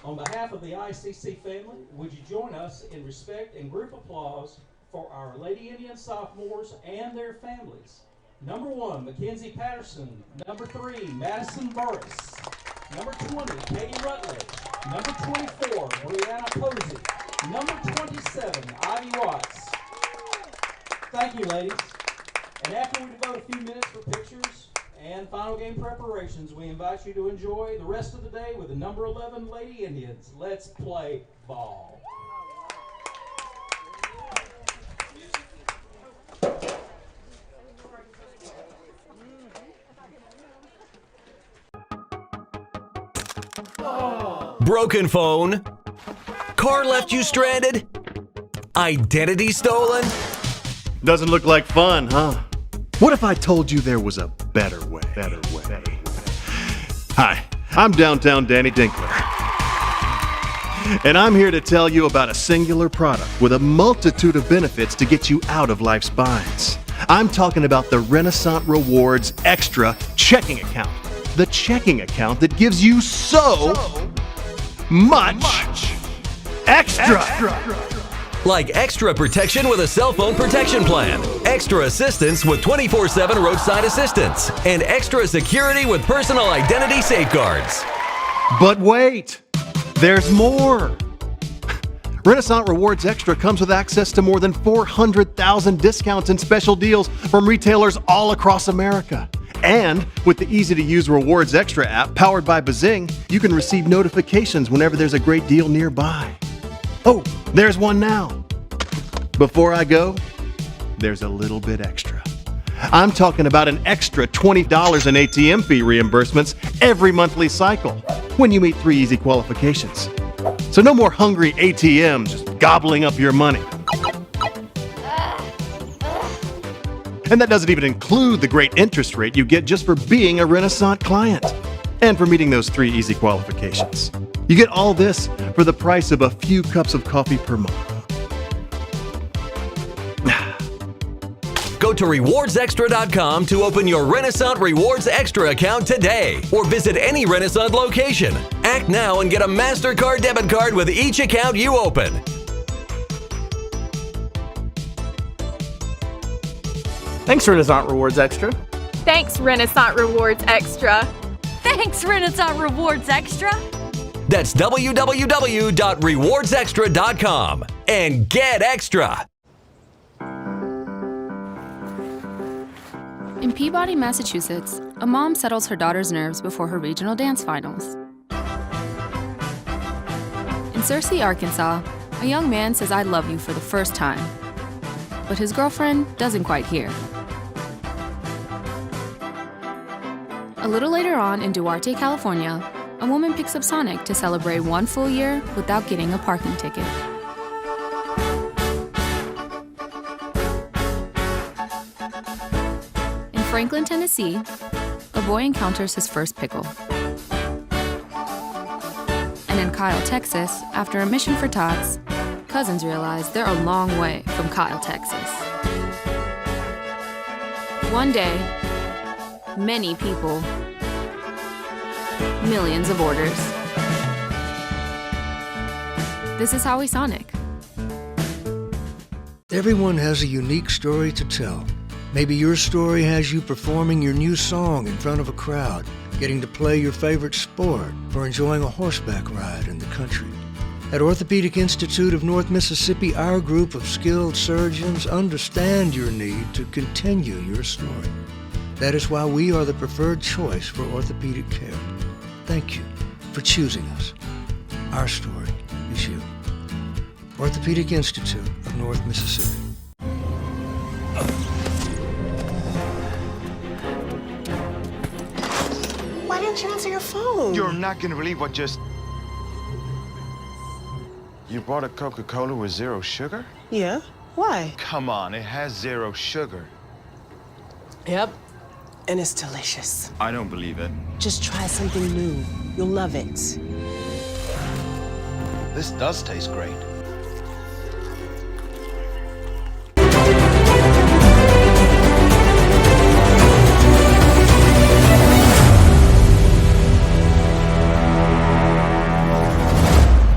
On behalf of the ICC family, would you join us in respect and group applause for our Lady Indian sophomores and their families? Number 1, Mackenzie Patterson. Number 3, Madison Burris. Number 20, Katie Rutledge. Number 24, Brianna Posey. Number 27, Ivy Watts. Thank you, ladies. And after we devote a few minutes for pictures and final game preparations, we invite you to enjoy the rest of the day with the number 11 Lady Indians. Let's play ball. Broken phone? Car left you stranded? Identity stolen? Doesn't look like fun, huh? What if I told you there was a better way? Hi, I'm Downtown Danny Dinkler. And I'm here to tell you about a singular product with a multitude of benefits to get you out of life's binds. I'm talking about the Renaissance Rewards Extra checking account. The checking account that gives you so much extra. Like extra protection with a cell phone protection plan, extra assistance with 24/7 roadside assistance, and extra security with personal identity safeguards. But wait, there's more. Renaissance Rewards Extra comes with access to more than 400,000 discounts and special deals from retailers all across America. And with the easy-to-use Rewards Extra app powered by Bazing, you can receive notifications whenever there's a great deal nearby. Oh, there's one now. Before I go, there's a little bit extra. I'm talking about an extra $20 in ATM fee reimbursements every monthly cycle when you meet 3 easy qualifications. So no more hungry ATMs just gobbling up your money. And that doesn't even include the great interest rate you get just for being a Renaissance client and for meeting those 3 easy qualifications. You get all this for the price of a few cups of coffee per month. Go to rewardsextra.com to open your Renaissance Rewards Extra account today or visit any Renaissance location. Act now and get a MasterCard debit card with each account you open. Thanks, Renaissance Rewards Extra. Thanks, Renaissance Rewards Extra. Thanks, Renaissance Rewards Extra. That's www.rewardsextra.com and get extra. In Peabody, Massachusetts, a mom settles her daughter's nerves before her regional dance finals. In Searcy, Arkansas, a young man says "I love you" for the first time, but his girlfriend doesn't quite hear. A little later on in Duarte, California, a woman picks up Sonic to celebrate 1 full year without getting a parking ticket. In Franklin, Tennessee, a boy encounters his first pickle. And in Kyle, Texas, after a mission for tots, cousins realize they're a long way from Kyle, Texas. One day, many people, millions of orders. This is Howie Sonic. Everyone has a unique story to tell. Maybe your story has you performing your new song in front of a crowd, getting to play your favorite sport, or enjoying a horseback ride in the country. At Orthopedic Institute of North Mississippi, our group of skilled surgeons understand your need to continue your story. That is why we are the preferred choice for orthopedic care. Thank you for choosing us. Our story is you. Orthopedic Institute of North Mississippi. Why didn't you answer your phone? You're not gonna believe what just... You bought a Coca-Cola with 0 sugar? Yeah, why? Come on, it has 0 sugar. Yep, and it's delicious. I don't believe it. Just try something new. You'll love it. This does taste great.